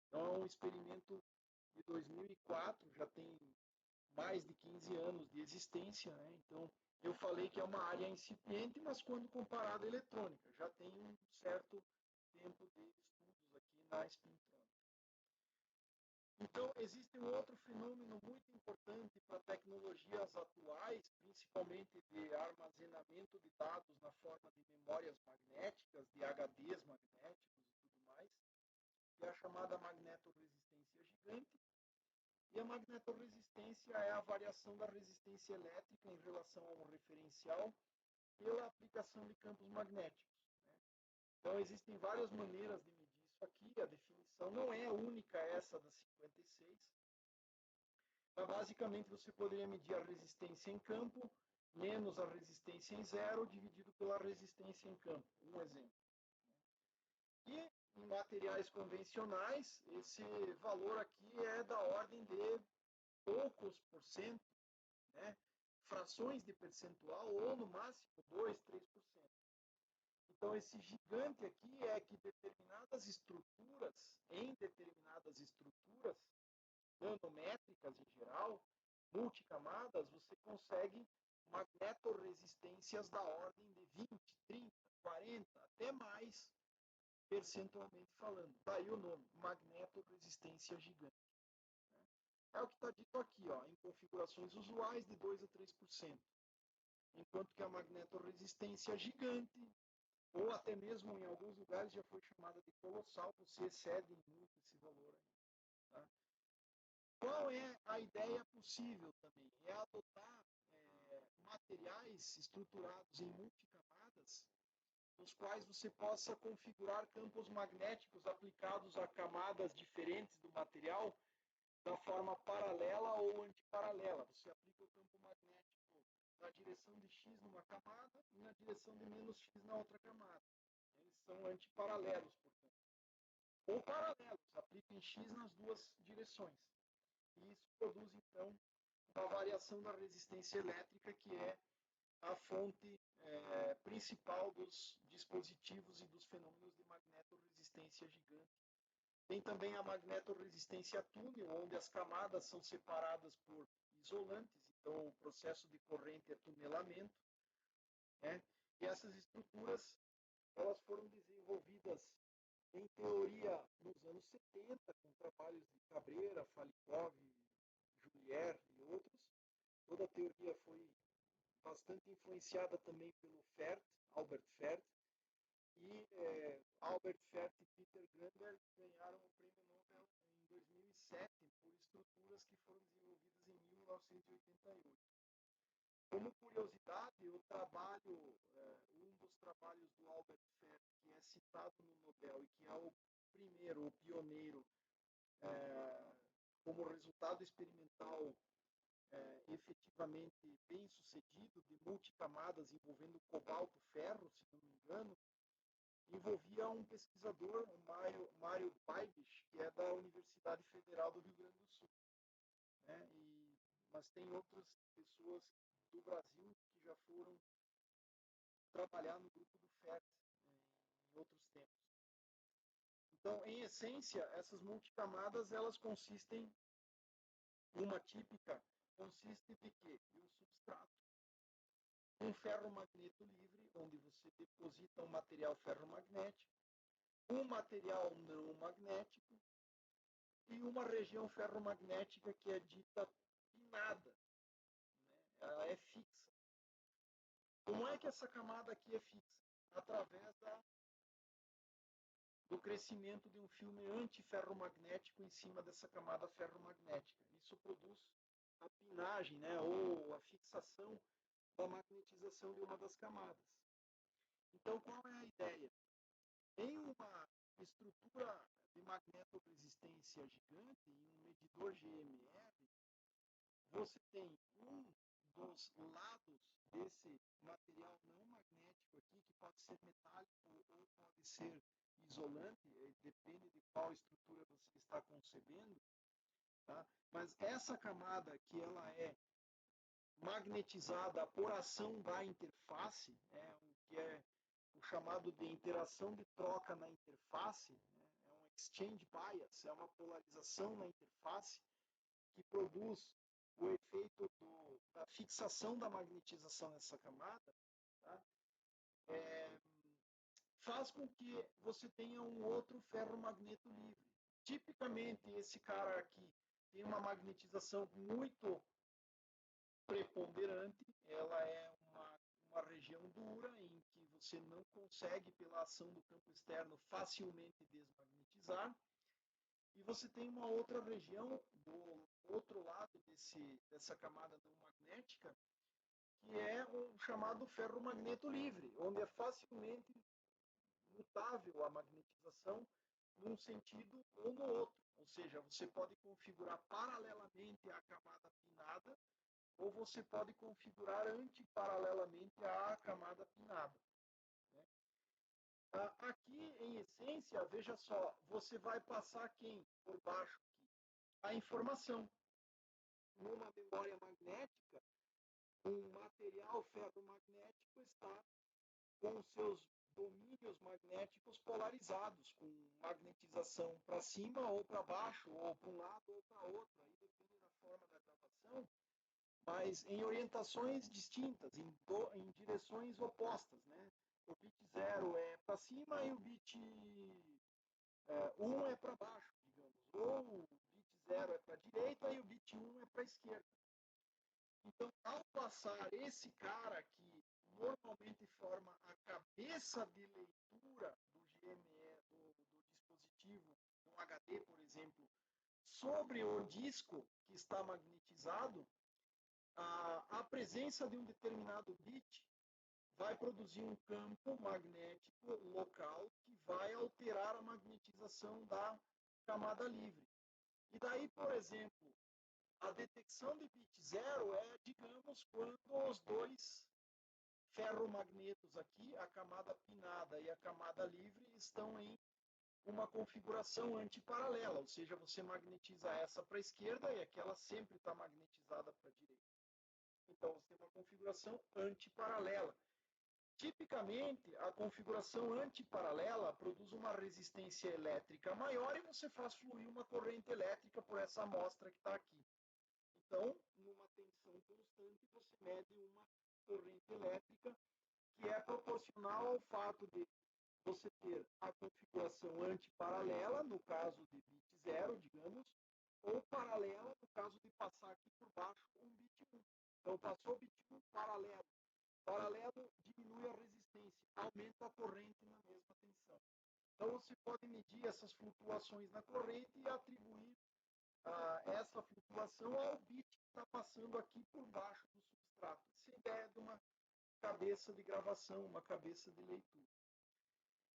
Então é um experimento de 2004, já tem mais de 15 anos de existência, né? Então eu falei que é uma área incipiente, mas quando comparado à eletrônica, já tem um certo tempo de estudos aqui na spintrônica. Então, existe um outro fenômeno muito importante para tecnologias atuais, principalmente de armazenamento de dados na forma de memórias magnéticas, de HDs magnéticos e tudo mais, que é a chamada magnetorresistência gigante. E a magnetorresistência é a variação da resistência elétrica em relação a um referencial pela aplicação de campos magnéticos. Né? Então, existem várias maneiras de medir isso aqui. A definição não é única essa da 56. Mas, basicamente, você poderia medir a resistência em campo menos a resistência em zero dividido pela resistência em campo. Um exemplo. E em materiais convencionais, esse valor aqui é da ordem de poucos por cento, né? Frações de percentual ou no máximo 2, 3%. Então esse gigante aqui é que em determinadas estruturas nanométricas em geral, multicamadas, você consegue magnetorresistências da ordem de 20, 30, 40, até mais percentualmente falando. Daí o nome, magnetorresistência gigante. É o que está dito aqui, ó, em configurações usuais de 2 a 3%. Enquanto que a magnetorresistência gigante, ou até mesmo em alguns lugares já foi chamada de colossal, você excede muito esse valor aí. Tá? Qual é a ideia possível também? É adotar materiais estruturados em multicamadas, nos quais você possa configurar campos magnéticos aplicados a camadas diferentes do material, da forma paralela ou antiparalela. Você aplica o campo magnético na direção de X numa camada e na direção de menos X na outra camada. Eles são antiparalelos, portanto. Ou paralelos, aplica em X nas duas direções. E isso produz, então, uma variação da resistência elétrica, que é a fonte principal dos dispositivos e dos fenômenos de magnetorresistência gigante Tem também a magnetorresistência túnel, onde as camadas são separadas por isolantes, então o processo de corrente é tunelamento, né? E essas estruturas, elas foram desenvolvidas em teoria nos anos 70, com trabalhos de Cabreira, Falikov, Julier e outros. Toda a teoria foi bastante influenciada também pelo Fert, Albert Fert, e Albert Fert e Peter Granberg ganharam o prêmio Nobel em 2007 por estruturas que foram desenvolvidas em 1988. Como curiosidade, o trabalho, um dos trabalhos do Albert Fert, que é citado no Nobel e que é o primeiro, o pioneiro, como resultado experimental efetivamente bem sucedido, de multicamadas envolvendo cobalto-ferro, se não me engano, envolvia um pesquisador, o Mário Baibich, que é da Universidade Federal do Rio Grande do Sul. Né? Mas tem outras pessoas do Brasil que já foram trabalhar no grupo do FET em outros tempos. Então, em essência, essas multicamadas, elas consistem, uma típica, consiste de quê? De um substrato, um ferromagneto livre, onde você deposita um material ferromagnético, um material não magnético e uma região ferromagnética que é dita pinada. Né? Ela é fixa. Como é que essa camada aqui é fixa? Através do crescimento de um filme antiferromagnético em cima dessa camada ferromagnética. Isso produz a pinagem, né, ou a fixação da magnetização de uma das camadas. Então, qual é a ideia? Em uma estrutura de magnetoresistência gigante, em um medidor GMR, você tem um dos lados desse material não magnético aqui, que pode ser metálico ou pode ser isolante, depende de qual estrutura você está concebendo, tá? Mas essa camada que ela é magnetizada por ação da interface, o que é o chamado de interação de troca na interface, né? É um exchange bias, é uma polarização na interface que produz o efeito da fixação da magnetização nessa camada, tá? Faz com que você tenha um outro ferromagneto livre. Tipicamente, esse cara aqui tem uma magnetização muito preponderante, ela é uma região dura em que você não consegue, pela ação do campo externo, facilmente desmagnetizar. E você tem uma outra região do outro lado dessa camada não magnética, que é o chamado ferromagneto livre, onde é facilmente mutável a magnetização num sentido ou no outro. Ou seja, você pode configurar paralelamente à camada pinada ou você pode configurar antiparalelamente à camada pinada. Né? Aqui, em essência, veja só, você vai passar quem por baixo aqui? A informação. Numa memória magnética, um material ferromagnético está com seus domínios magnéticos polarizados, com magnetização para cima ou para baixo, ou para um lado ou para outro, aí depende da forma da gravação, mas em orientações distintas, em direções opostas, né? O bit 0 é para cima e o bit 1 é para baixo, digamos, ou o bit 0 é para a direita e o bit 1 é para a esquerda. Então, ao passar esse cara que normalmente forma a cabeça de leitura do GME, do dispositivo, um HD, por exemplo, sobre o disco que está magnetizado, a presença de um determinado bit vai produzir um campo magnético local que vai alterar a magnetização da camada livre. E daí, por exemplo, a detecção de bit 0 é, digamos, quando os dois ferromagnetos aqui, a camada pinada e a camada livre, estão em uma configuração antiparalela, ou seja, você magnetiza essa para a esquerda e aquela sempre está magnetizada para a direita. Então, você tem uma configuração antiparalela, Tipicamente, a configuração antiparalela produz uma resistência elétrica maior e você faz fluir uma corrente elétrica por essa amostra que está aqui. Então, numa tensão constante, você mede uma corrente elétrica que é proporcional ao fato de você ter a configuração antiparalela, no caso de bit 0, digamos, ou paralela, no caso de passar aqui por baixo um bit 1. Então, passou o bit 1 paralelo. Paralelo diminui a resistência, aumenta a corrente na mesma tensão. Então, você pode medir essas flutuações na corrente e atribuir essa flutuação ao bit que está passando aqui por baixo do substrato. Essa é a ideia de uma cabeça de gravação, uma cabeça de leitura.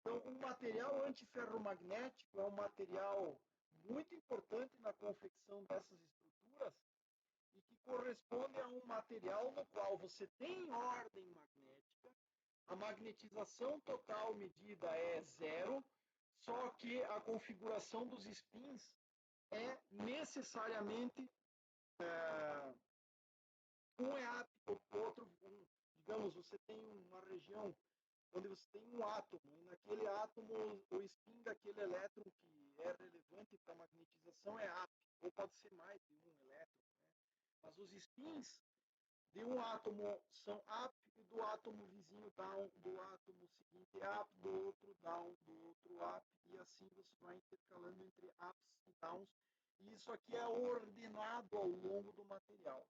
Então, um material antiferromagnético é um material muito importante na confecção dessas estruturas e que corresponde a um material no qual você tem ordem magnética, a magnetização total medida é 0, só que a configuração dos spins é necessariamente um é átomo, outro, digamos, você tem uma região onde você tem um átomo, e naquele átomo o spin daquele elétron que é relevante para a magnetização é up, ou pode ser mais de um elétron, né? Mas os spins de um átomo são up e do átomo vizinho down, do átomo seguinte up, do outro down, do outro up, e assim você vai intercalando entre ups e downs, e isso aqui é ordenado ao longo do material.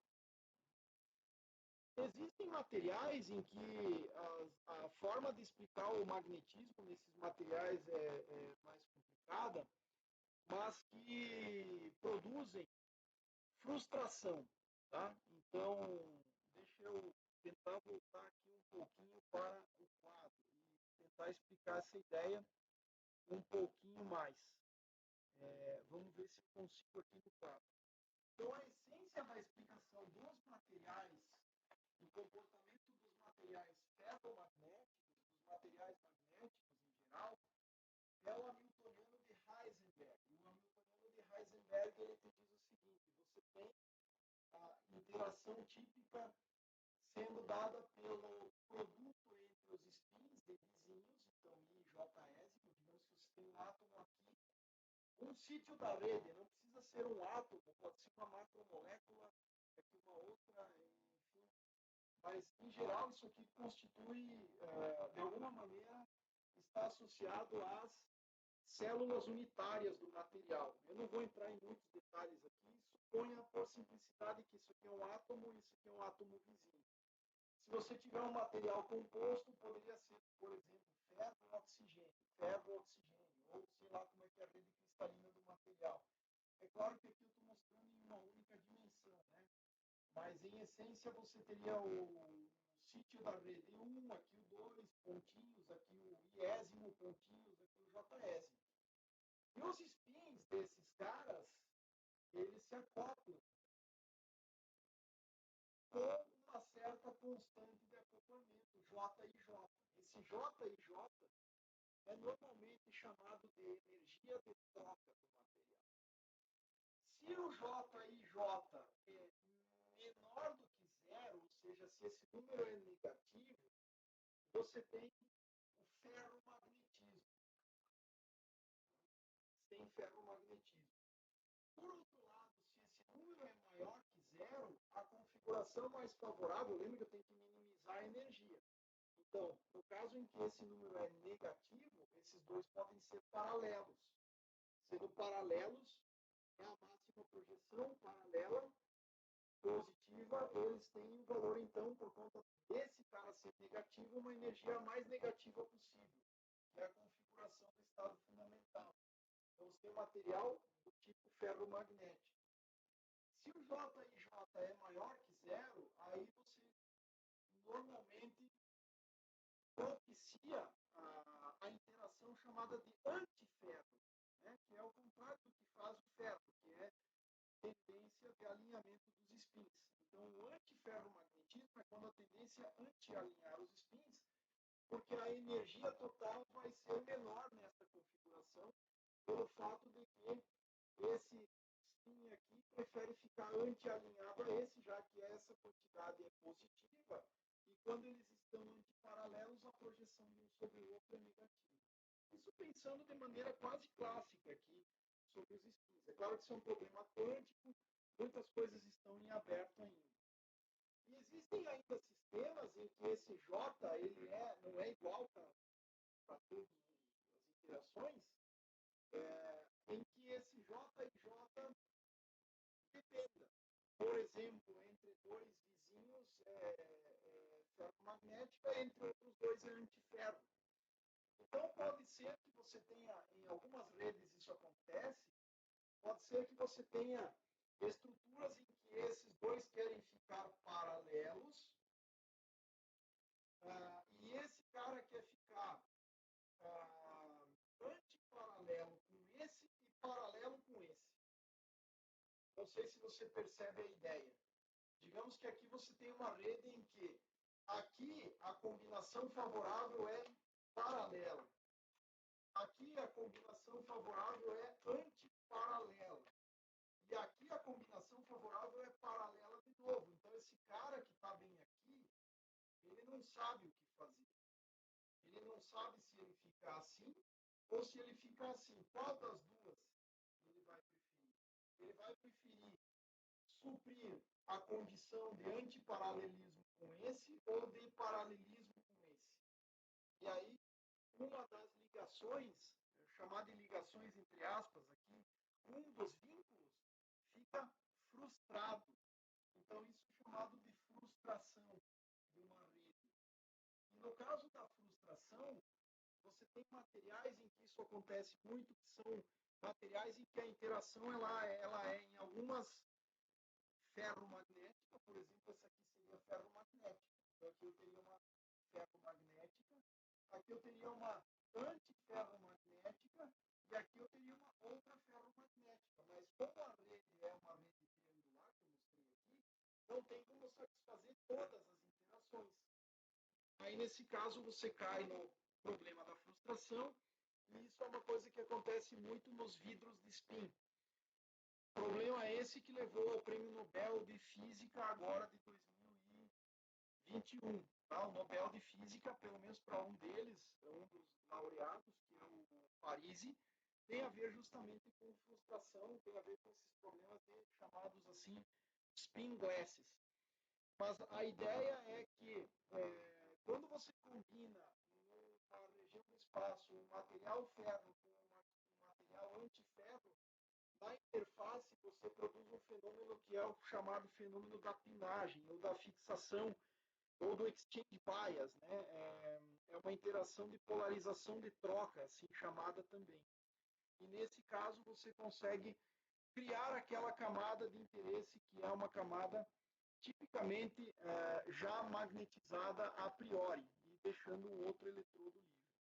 Existem materiais em que a forma de explicar o magnetismo nesses materiais é mais complicada, mas que produzem frustração, tá? Então, deixa eu tentar voltar aqui um pouquinho para o quadro e tentar explicar essa ideia um pouquinho mais. Vamos ver se eu consigo aqui no quadro. Então, a essência da explicação dos materiais, do comportamento dos materiais ferromagnéticos, dos materiais magnéticos em geral, é o hamiltoniano de Heisenberg. E o hamiltoniano de Heisenberg ele te diz o seguinte: você tem a interação típica sendo dada pelo produto entre os spins de vizinhos, então I e JS, digamos que você tem um átomo aqui, um sítio da rede, não precisa ser um átomo, pode ser uma macromolécula, aqui uma outra, enfim. Mas, em geral, isso aqui constitui, de alguma maneira, está associado às células unitárias do material. Eu não vou entrar em muitos detalhes aqui, suponha por simplicidade que isso aqui é um átomo e isso aqui é um átomo vizinho. Se você tiver um material composto, poderia ser, por exemplo, ferro-oxigênio, ou sei lá como é que é a rede cristalina do material. É claro que aqui eu estou mostrando em uma única dimensão, né? Mas, em essência, você teria o sítio da rede 1, aqui o 2, pontinhos, aqui o iésimo, pontinhos, aqui o JS. E os spins desses caras, eles se acoplam com uma certa constante de acoplamento, J e J. Esse J e J é normalmente chamado de energia de troca do material. Se o J e J é menor do que zero, ou seja, se esse número é negativo, você tem o ferromagnetismo. Tem ferromagnetismo. Por outro lado, se esse número é maior que zero, a configuração mais favorável, lembra que eu tenho que minimizar a energia. Então, no caso em que esse número é negativo, esses dois podem ser paralelos. Sendo paralelos, é a máxima projeção paralela positiva, eles têm um valor, então, por conta desse cara ser negativo, uma energia mais negativa possível, que é a configuração do estado fundamental. Então, você tem material do tipo ferromagnético. Se o J e J é maior que zero, aí você normalmente propicia a interação chamada de antiferro, né? Que é o contrário do que faz o ferro, que é tendência de alinhamento dos spins. Então, o antiferromagnetismo é quando a tendência é anti-alinhar os spins, porque a energia total vai ser menor nessa configuração, pelo fato de que esse spin aqui prefere ficar anti-alinhado a esse, já que essa quantidade é positiva, e quando eles estão antiparalelos, a projeção de um sobre o outro é negativa. Isso pensando de maneira quase clássica aqui sobre os spins. É claro que isso é um problema quântico, muitas coisas estão em aberto ainda. E existem ainda sistemas em que esse J ele não é igual para todas as interações, em que esse J e J dependam. Por exemplo, entre dois vizinhos ferromagnética, entre outros dois é antiferro. Então, pode ser que você tenha, em algumas redes isso acontece, pode ser que você tenha estruturas em que esses dois querem ficar paralelos, e esse cara quer ficar antiparalelo com esse e paralelo com esse. Não sei se você percebe a ideia. Digamos que aqui você tem uma rede em que aqui a combinação favorável é paralela. Aqui a combinação favorável é antiparalela. E aqui a combinação favorável é paralela de novo. Então esse cara que está bem aqui, ele não sabe o que fazer. Ele não sabe se ele fica assim ou se ele fica assim. Qual das duas ele vai preferir? Ele vai preferir suprir a condição de antiparalelismo com esse ou de paralelismo com esse. E aí, uma das ligações, chamada de ligações entre aspas aqui, um dos vínculos fica frustrado. Então, isso é chamado de frustração de uma rede. E no caso da frustração, você tem materiais em que isso acontece muito, que são materiais em que a interação ela é em algumas ferromagnética, por exemplo, essa aqui seria ferromagnética. Então aqui eu teria uma ferromagnética, aqui eu teria uma antiferromagnética e aqui eu teria uma outra ferromagnética. Mas como a rede é uma rede triangular, que eu mostrei aqui, não tem como satisfazer todas as interações. Aí, nesse caso, você cai no problema da frustração, e isso é uma coisa que acontece muito nos vidros de spin. O problema é esse que levou ao Prêmio Nobel de Física agora de 2021. Tá? O Nobel de Física, pelo menos para um deles, um dos laureados, que é o Parisi, tem a ver justamente com frustração, tem a ver com esses problemas chamados assim spin glasses. Mas a ideia é que quando você combina na região do espaço um material ferro com um material antiferro, na interface você produz um fenômeno que é o chamado fenômeno da pinagem, ou da fixação, ou do exchange bias, né? É uma interação de polarização de troca, assim chamada também. E nesse caso você consegue criar aquela camada de interesse que é uma camada tipicamente já magnetizada a priori, e deixando o outro eletrodo livre.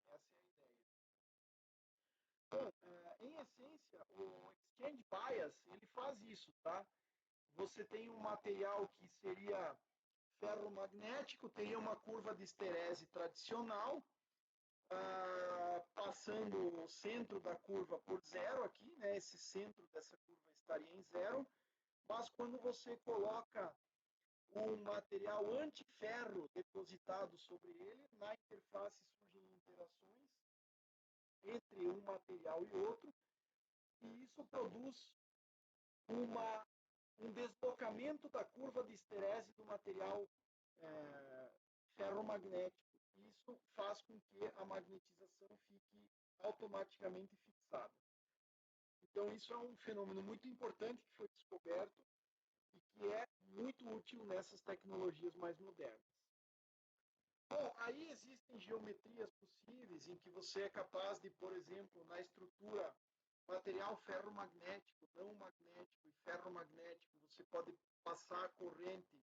Essa é a ideia. Bom, em essência, o Exchange Bias ele faz isso, tá? Você tem um material que seria ferromagnético, teria uma curva de esterese tradicional, passando o centro da curva por zero aqui, né? Esse centro dessa curva estaria em zero, mas quando você coloca um material antiferro depositado sobre ele, na interface surgem interações entre um material e outro, e isso produz um deslocamento da curva de esterese do material ferromagnético. Isso faz com que a magnetização fique automaticamente fixada. Então, isso é um fenômeno muito importante que foi descoberto e que é muito útil nessas tecnologias mais modernas. Bom, aí existem geometrias possíveis em que você é capaz de, por exemplo, na estrutura material ferromagnético, não magnético e ferromagnético, você pode passar a corrente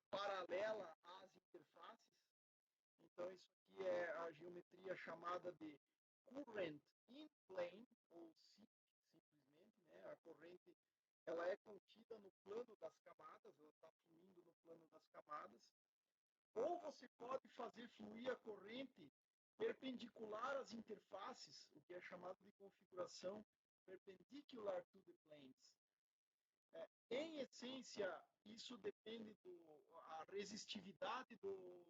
paralela às interfaces. Então, isso aqui é a geometria chamada de current in plane, ou SIP, simplesmente, né? A corrente ela é contida no plano das camadas, ela está fluindo no plano das camadas. Ou você pode fazer fluir a corrente perpendicular às interfaces, o que é chamado de configuração perpendicular to the planes. Em essência, isso depende a resistividade do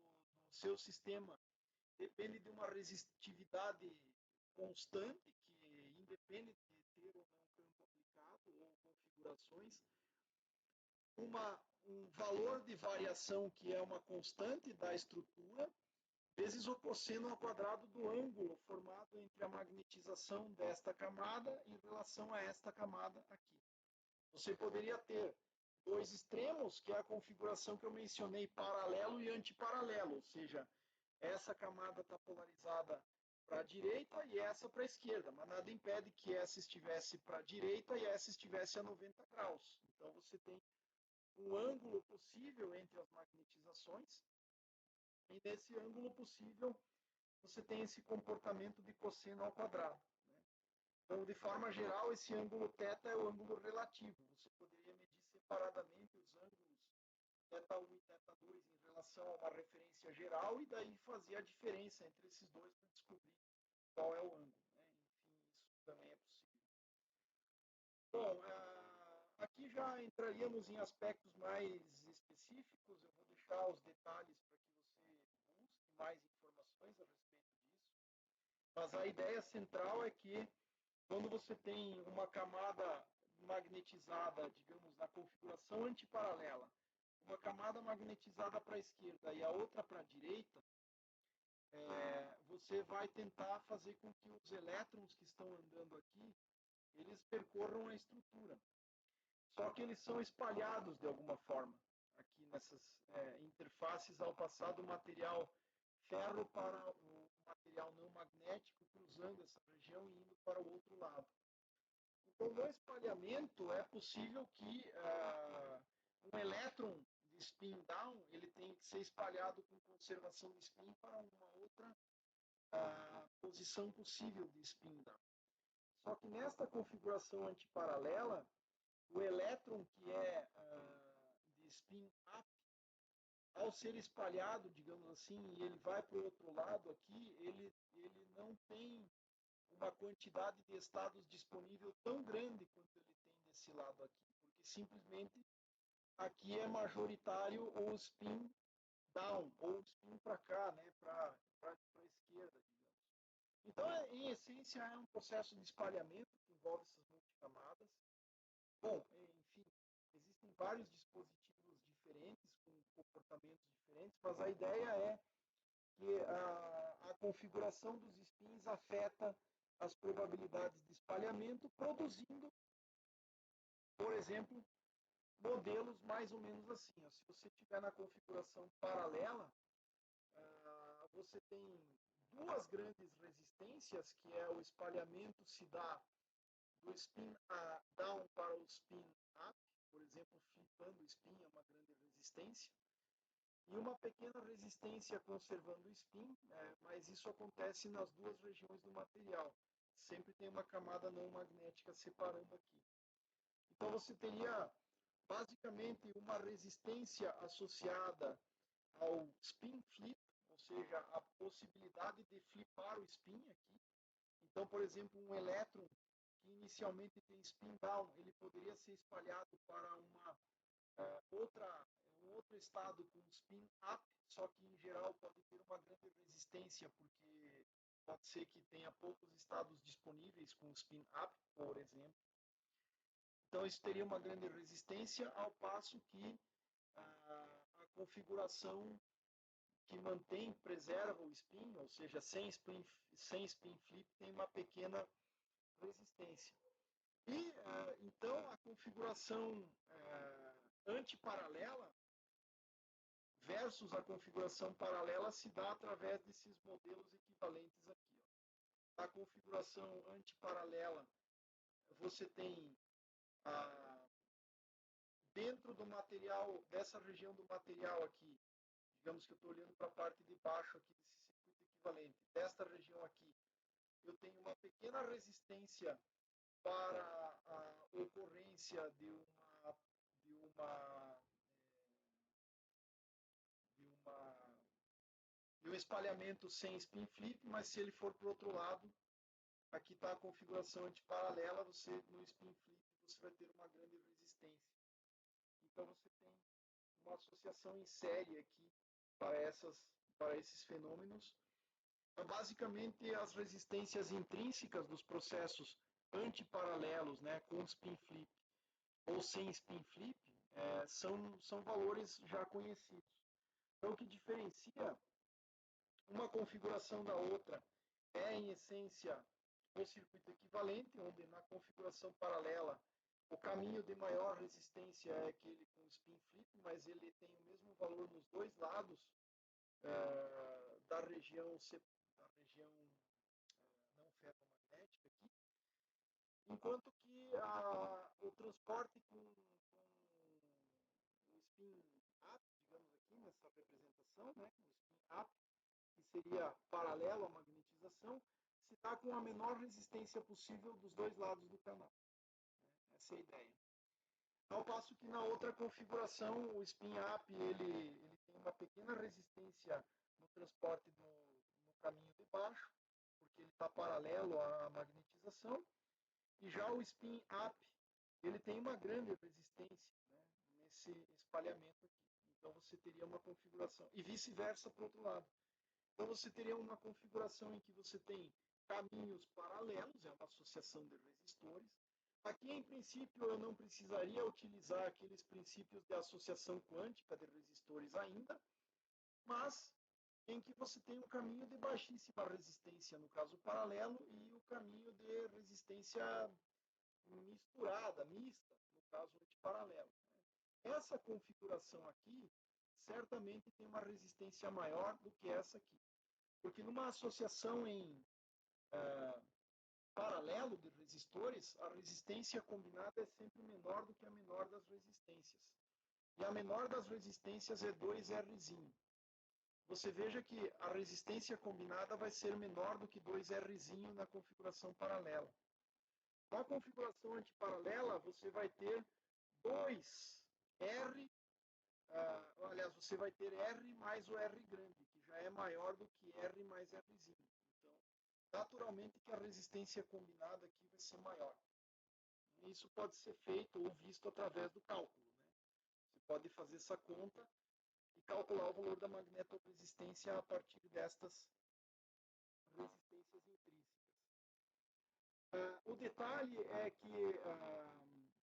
seu sistema, depende de uma resistividade constante, que independe de ter ou não campo aplicado ou configurações, um valor de variação que é uma constante da estrutura, vezes o cosseno ao quadrado do ângulo formado entre a magnetização desta camada em relação a esta camada aqui. Você poderia ter dois extremos, que é a configuração que eu mencionei, paralelo e antiparalelo, ou seja, essa camada está polarizada para a direita e essa para a esquerda, mas nada impede que essa estivesse para a direita e essa estivesse a 90 graus. Então você tem um ângulo possível entre as magnetizações, e nesse ângulo possível você tem esse comportamento de cosseno ao quadrado. Então, de forma geral, esse ângulo θ é o ângulo relativo. Você poderia medir separadamente os ângulos θ1 e θ2 em relação a uma referência geral e daí fazer a diferença entre esses dois para descobrir qual é o ângulo. Enfim, isso também é possível. Bom, aqui já entraríamos em aspectos mais específicos. Eu vou deixar os detalhes para que você busque mais informações a respeito disso. Mas a ideia central é que quando você tem uma camada magnetizada, digamos, na configuração antiparalela, uma camada magnetizada para a esquerda e a outra para a direita, você vai tentar fazer com que os elétrons que estão andando aqui, eles percorram a estrutura. Só que eles são espalhados de alguma forma, aqui nessas interfaces, ao passar do material ferro para o material não magnético, cruzando essa região e indo para o outro lado. Então, no espalhamento, é possível que um elétron de spin down ele tenha que ser espalhado com conservação de spin para uma outra posição possível de spin down. Só que nesta configuração antiparalela, o elétron que é de spin up, ao ser espalhado, digamos assim, e ele vai para o outro lado aqui, ele não tem uma quantidade de estados disponível tão grande quanto ele tem desse lado aqui, porque simplesmente aqui é majoritário o spin down, ou spin para cá, né, para a esquerda, digamos. Então, em essência, é um processo de espalhamento que envolve essas multicamadas. Bom, enfim, existem vários dispositivos diferentes, com comportamentos diferentes, mas a ideia é que a configuração dos spins afeta as probabilidades de espalhamento, produzindo, por exemplo, modelos mais ou menos assim. Se você tiver na configuração paralela, você tem duas grandes resistências, que é o espalhamento se dá do spin down para o spin up, por exemplo, flipando o spin é uma grande resistência, e uma pequena resistência conservando o spin, mas isso acontece nas duas regiões do material. Sempre tem uma camada não magnética separando aqui. Então você teria basicamente uma resistência associada ao spin flip, ou seja, a possibilidade de flipar o spin aqui. Então, por exemplo, um elétron que inicialmente tem spin down, ele poderia ser espalhado para um outro estado com spin up, só que em geral pode ter uma grande resistência, porque pode ser que tenha poucos estados disponíveis com spin up, por exemplo. Então isso teria uma grande resistência, ao passo que a configuração que mantém, preserva o spin, ou seja, sem spin flip, tem uma pequena resistência. E, então, a configuração antiparalela versus a configuração paralela se dá através desses modelos equivalentes aqui. Ó. A configuração antiparalela, você tem dentro do material, dessa região do material aqui, digamos que eu estou olhando para a parte de baixo aqui desse circuito equivalente, desta região aqui, eu tenho uma pequena resistência para a ocorrência de um espalhamento sem spin flip, mas se ele for para o outro lado, aqui está a configuração antiparalela, você no spin flip você vai ter uma grande resistência. resistência. Então você tem uma associação em série aqui para esses fenômenos. Então, basicamente, as resistências intrínsecas dos processos antiparalelos, né, com spin flip ou sem spin flip, são valores já conhecidos. Então, o que diferencia uma configuração da outra é, em essência, o circuito equivalente, onde na configuração paralela o caminho de maior resistência é aquele com spin flip, mas ele tem o mesmo valor nos dois lados da região não ferromagnética aqui, enquanto que o transporte com o spin up, digamos aqui nessa representação, né, o spin up, que seria paralelo à magnetização, se dá com a menor resistência possível dos dois lados do canal. Essa é a ideia. Ao passo que na outra configuração, o spin-up ele tem uma pequena resistência no transporte no caminho de baixo, porque ele está paralelo à magnetização, e já o spin-up ele tem uma grande resistência, né, nesse espalhamento aqui. Então você teria uma configuração, e vice-versa para o outro lado. Então você teria uma configuração em que você tem caminhos paralelos, é uma associação de resistores. Aqui, em princípio, eu não precisaria utilizar aqueles princípios de associação quântica de resistores ainda, mas em que você tem um caminho de baixíssima resistência, no caso paralelo, e o caminho de resistência misturada, mista, no caso antiparalelo. Essa configuração aqui certamente tem uma resistência maior do que essa aqui. Porque numa associação em paralelo de resistores, a resistência combinada é sempre menor do que a menor das resistências. E a menor das resistências é 2Rzinho. Você veja que a resistência combinada vai ser menor do que 2Rzinho na configuração paralela. Na configuração antiparalela, você vai ter 2R, aliás, você vai ter R mais o R grande, que já é maior do que R mais Rzinho. Naturalmente que a resistência combinada aqui vai ser maior. Isso pode ser feito ou visto através do cálculo. Né? Você pode fazer essa conta e calcular o valor da magnetoresistência a partir destas resistências intrínsecas. O detalhe é que,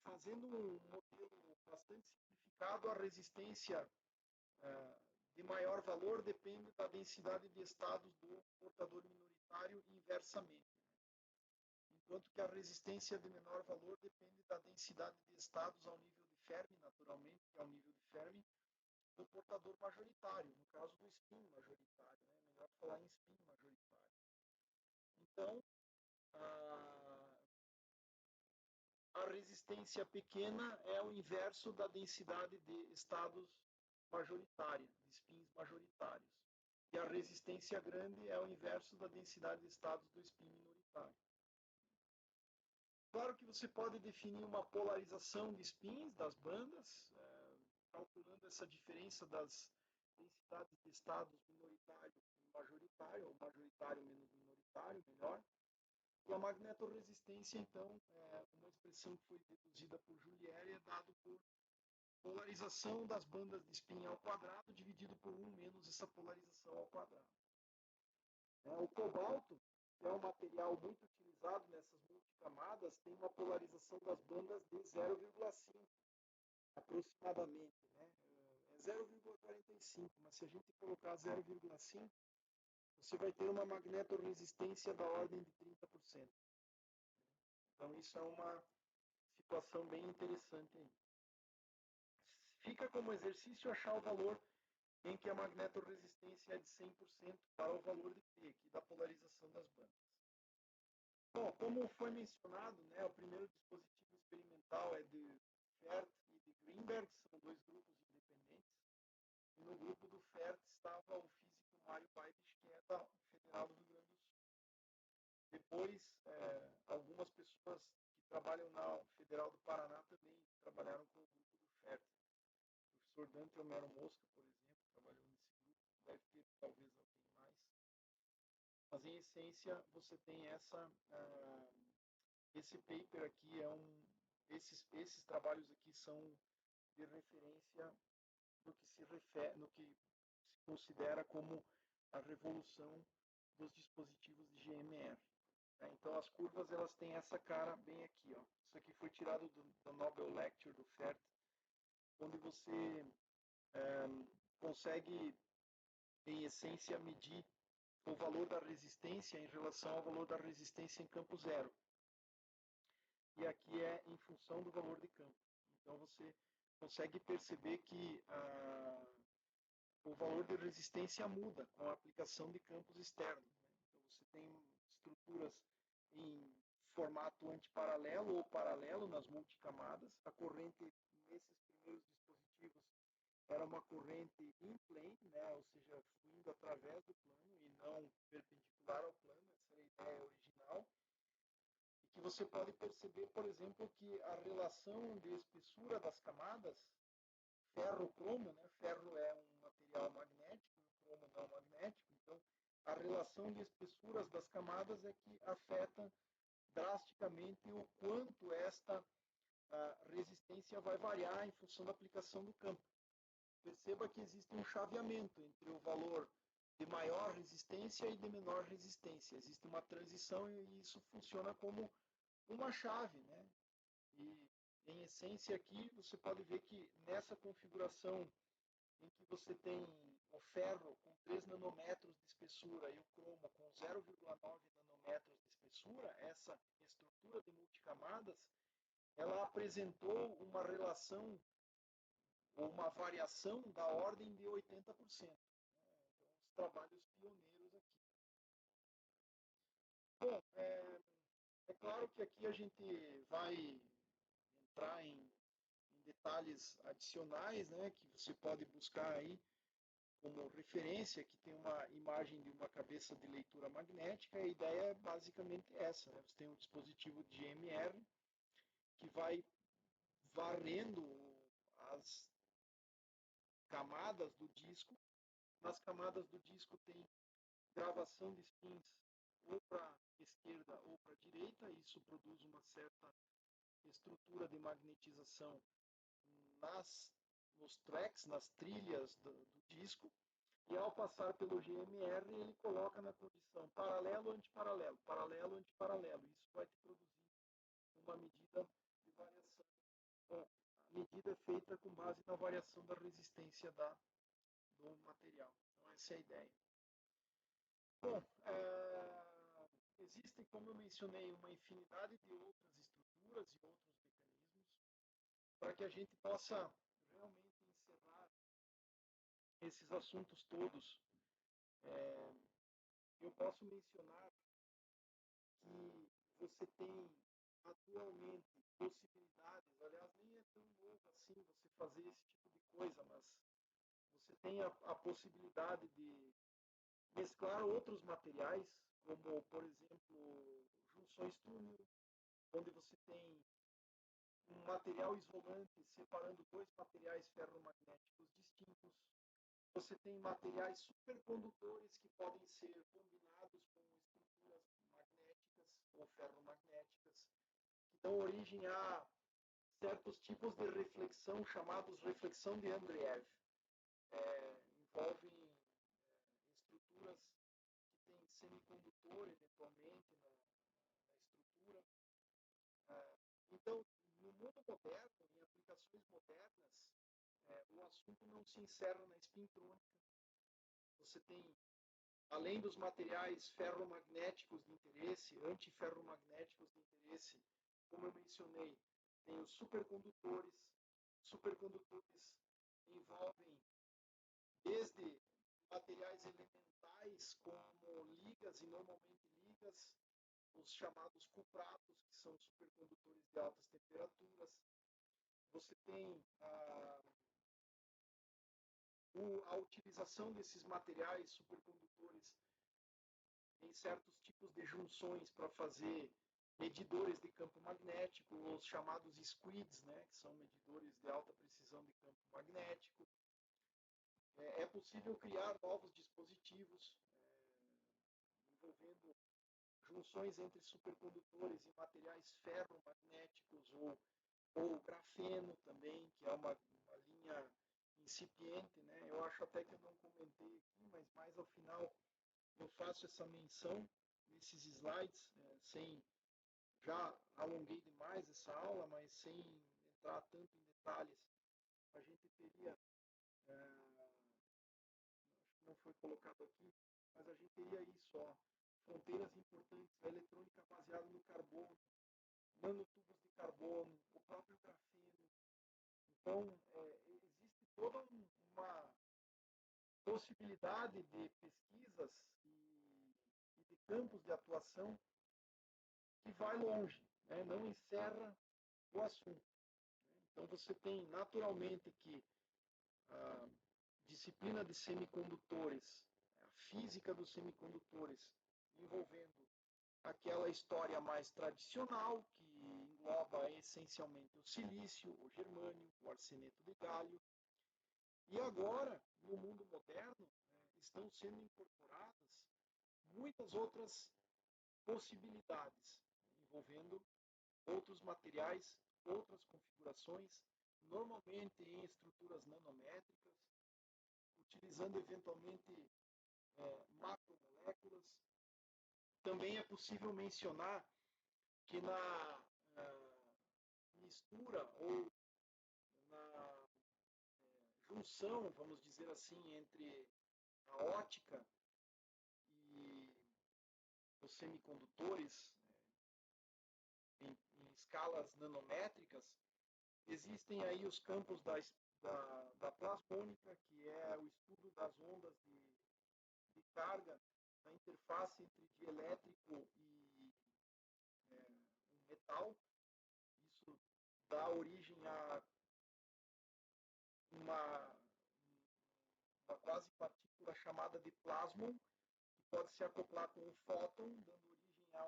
fazendo um modelo bastante simplificado, a resistência de maior valor depende da densidade de estados do portador minoritário inversamente. Enquanto que a resistência de menor valor depende da densidade de estados ao nível de Fermi, naturalmente, que é o nível de Fermi, do portador majoritário, no caso do spin majoritário. Né? Melhor falar em spin majoritário. Então, a resistência pequena é o inverso da densidade de estados majoritária, de spins majoritários. E a resistência grande é o inverso da densidade de estados do spin minoritário. Claro que você pode definir uma polarização de spins das bandas, calculando essa diferença das densidades de estados minoritário e majoritário, ou majoritário menos minoritário, melhor. E a magnetoresistência, então, é uma expressão que foi deduzida por Julieri, é dado por polarização das bandas de spin ao quadrado dividido por 1 menos essa polarização ao quadrado. O cobalto, que é um material muito utilizado nessas multicamadas, tem uma polarização das bandas de 0,5 aproximadamente. Né? É 0,45, mas se a gente colocar 0,5, você vai ter uma magnetoresistência da ordem de 30%. Então isso é uma situação bem interessante aí. Fica como exercício achar o valor em que a magnetoresistência é de 100% para o valor de P, aqui da polarização das bandas. Bom, como foi mencionado, né, o primeiro dispositivo experimental é de Fert e de Greenberg, são dois grupos independentes. E no grupo do Fert estava o físico Mário Weibich, que é da Federal do Rio Grande do Sul. Depois, algumas pessoas que trabalham na Federal do Paraná também trabalharam com o grupo do Fert. O professor Dante Homero Mosca, por exemplo, trabalhou nesse grupo. Deve ter talvez alguém mais. Mas, em essência, você tem esse paper aqui, é um esses trabalhos aqui são de referência no que se considera como a revolução dos dispositivos de GMR. Então as curvas elas têm essa cara bem aqui, ó. Isso aqui foi tirado do Nobel Lecture do FERT, onde você consegue, em essência, medir o valor da resistência em relação ao valor da resistência em campo zero. E aqui é em função do valor de campo. Então você consegue perceber que o valor de resistência muda com a aplicação de campos externos. Então você tem estruturas em formato antiparalelo ou paralelo nas multicamadas. A corrente nesses primeiros dispositivos era uma corrente in plane, né? Ou seja, fluindo através do plano e não perpendicular ao plano. Essa é a ideia original. E que você pode perceber, por exemplo, que a relação de espessura das camadas, ferro-cromo, né? Ferro é um material magnético, o cromo não magnético, então a relação de espessuras das camadas é que afeta drasticamente o quanto esta resistência vai variar em função da aplicação do campo. Perceba que existe um chaveamento entre o valor de maior resistência e de menor resistência. Existe uma transição e isso funciona como uma chave, né? E, em essência, aqui você pode ver que nessa configuração em que você tem o ferro com 3 nanômetros de espessura e o cromo com 0,9 nanômetros de espessura, essa estrutura de multicamadas, ela apresentou uma relação ou uma variação da ordem de 80%. Então, os trabalhos pioneiros aqui. Bom, é claro que aqui a gente vai entrar em detalhes adicionais, né, que você pode buscar aí como referência, que tem uma imagem de uma cabeça de leitura magnética. A ideia é basicamente essa, né? Você tem um dispositivo de GMR que vai varrendo as camadas do disco. Nas camadas do disco tem gravação de spins ou para a esquerda ou para a direita. Isso produz uma certa estrutura de magnetização nos tracks, nas trilhas do disco, e ao passar pelo GMR, ele coloca na condição paralelo, antiparalelo, paralelo, antiparalelo. Isso vai te produzir uma medida de variação. Bom, a medida é feita com base na variação da resistência do material. Então, essa é a ideia. Bom, existem, como eu mencionei, uma infinidade de outras estruturas e outros mecanismos para que a gente possa realmente encerrar esses assuntos todos. Eu posso mencionar que você tem atualmente possibilidades, aliás, nem é tão novo assim você fazer esse tipo de coisa, mas você tem a possibilidade de mesclar outros materiais, como, por exemplo, junções túnel, onde você tem um material isolante separando dois materiais ferromagnéticos distintos. Você tem materiais supercondutores que podem ser combinados com estruturas magnéticas ou ferromagnéticas, que dão origem a certos tipos de reflexão chamados reflexão de Andreev. Envolvem estruturas que têm semicondutor, eventualmente, na estrutura. Então, no mundo moderno, em aplicações modernas, o assunto não se encerra na espintrônica. Você tem, além dos materiais ferromagnéticos de interesse, antiferromagnéticos de interesse, como eu mencionei, tem os supercondutores. Supercondutores envolvem desde materiais elementais, como ligas e normalmente ligas, os chamados cupratos, que são supercondutores de altas temperaturas. Você tem a utilização desses materiais supercondutores em certos tipos de junções para fazer medidores de campo magnético, os chamados SQUIDs, né, que são medidores de alta precisão de campo magnético. É possível criar novos dispositivos envolvendo junções entre supercondutores e materiais ferromagnéticos ou ou grafeno também, que é uma linha incipiente, né? Eu acho até que eu não comentei aqui, mas mais ao final eu faço essa menção nesses slides, sem já alonguei demais essa aula, mas sem entrar tanto em detalhes. A gente teria, acho que não foi colocado aqui, mas a gente teria isso, ó, fronteiras importantes, a eletrônica baseada no carbono, nanotubos de carbono, o próprio grafeno. Então, existe toda uma possibilidade de pesquisas e de campos de atuação que vai longe, né? Não encerra o assunto. Então, você tem naturalmente que a disciplina de semicondutores, a física dos semicondutores, envolvendo aquela história mais tradicional, que engloba essencialmente o silício, o germânio, o arseneto de galho. E agora, no mundo moderno, estão sendo incorporadas muitas outras possibilidades, envolvendo outros materiais, outras configurações, normalmente em estruturas nanométricas, utilizando eventualmente macromoléculas. Também é possível mencionar que na mistura ou na junção, vamos dizer assim, entre a ótica e os semicondutores em escalas nanométricas, existem aí os campos da plasmônica, que é o estudo das ondas de carga na interface entre dielétrico e um metal. Isso dá origem a uma, uma quase partícula chamada de plasmon, que pode se acoplar com um fóton, dando origem a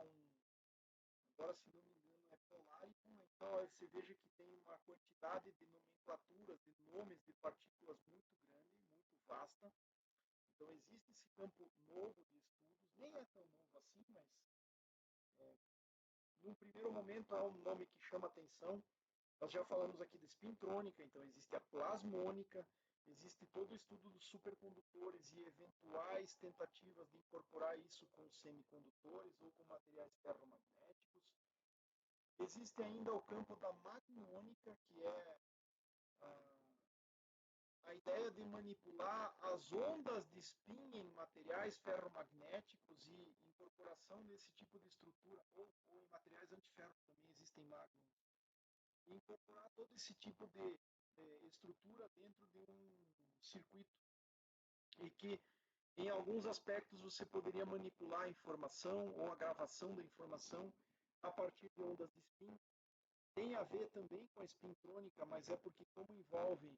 agora se não me engano é polarium. Então você veja que tem uma quantidade de nomenclaturas, de nomes de partículas muito grande, muito vasta. Então existe esse campo novo de estudos, nem é tão novo assim, mas num primeiro momento é um nome que chama atenção. Nós já falamos aqui da espintrônica, então existe a plasmônica, existe todo o estudo dos supercondutores e eventuais tentativas de incorporar isso com semicondutores ou com materiais ferromagnéticos. Existe ainda o campo da magnônica, que é a ideia de manipular as ondas de spin em materiais ferromagnéticos e incorporação desse tipo de estrutura, ou em materiais antiferro também existem magnons, e incorporar todo esse tipo de estrutura dentro de um circuito, e que em alguns aspectos você poderia manipular a informação ou a gravação da informação a partir de ondas de spin. Tem a ver também com a espintrônica, mas é porque como envolve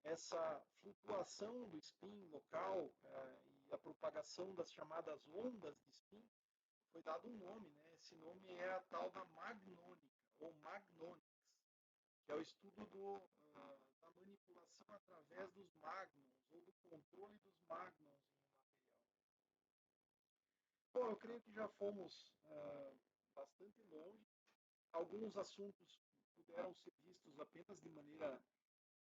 essa flutuação do spin local e a propagação das chamadas ondas de spin, foi dado um nome, né? Esse nome é a tal da magnônica, ou magnônica, que é o estudo da manipulação através dos magnons, ou do controle dos magnons em um material. Bom, eu creio que já fomos bastante longe. Alguns assuntos puderam ser vistos apenas de maneira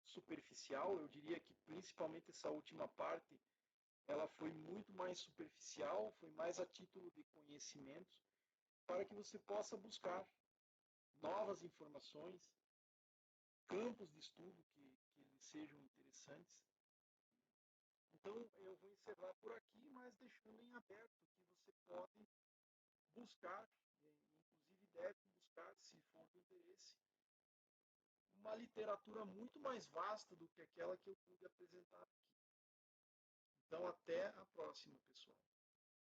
superficial. Eu diria que principalmente essa última parte, ela foi muito mais superficial, foi mais a título de conhecimentos, para que você possa buscar novas informações, campos de estudo que lhe sejam interessantes. Então, eu vou encerrar por aqui, mas deixando em aberto que você pode buscar, inclusive deve buscar, se for do interesse, uma literatura muito mais vasta do que aquela que eu pude apresentar aqui. Então, até a próxima, pessoal.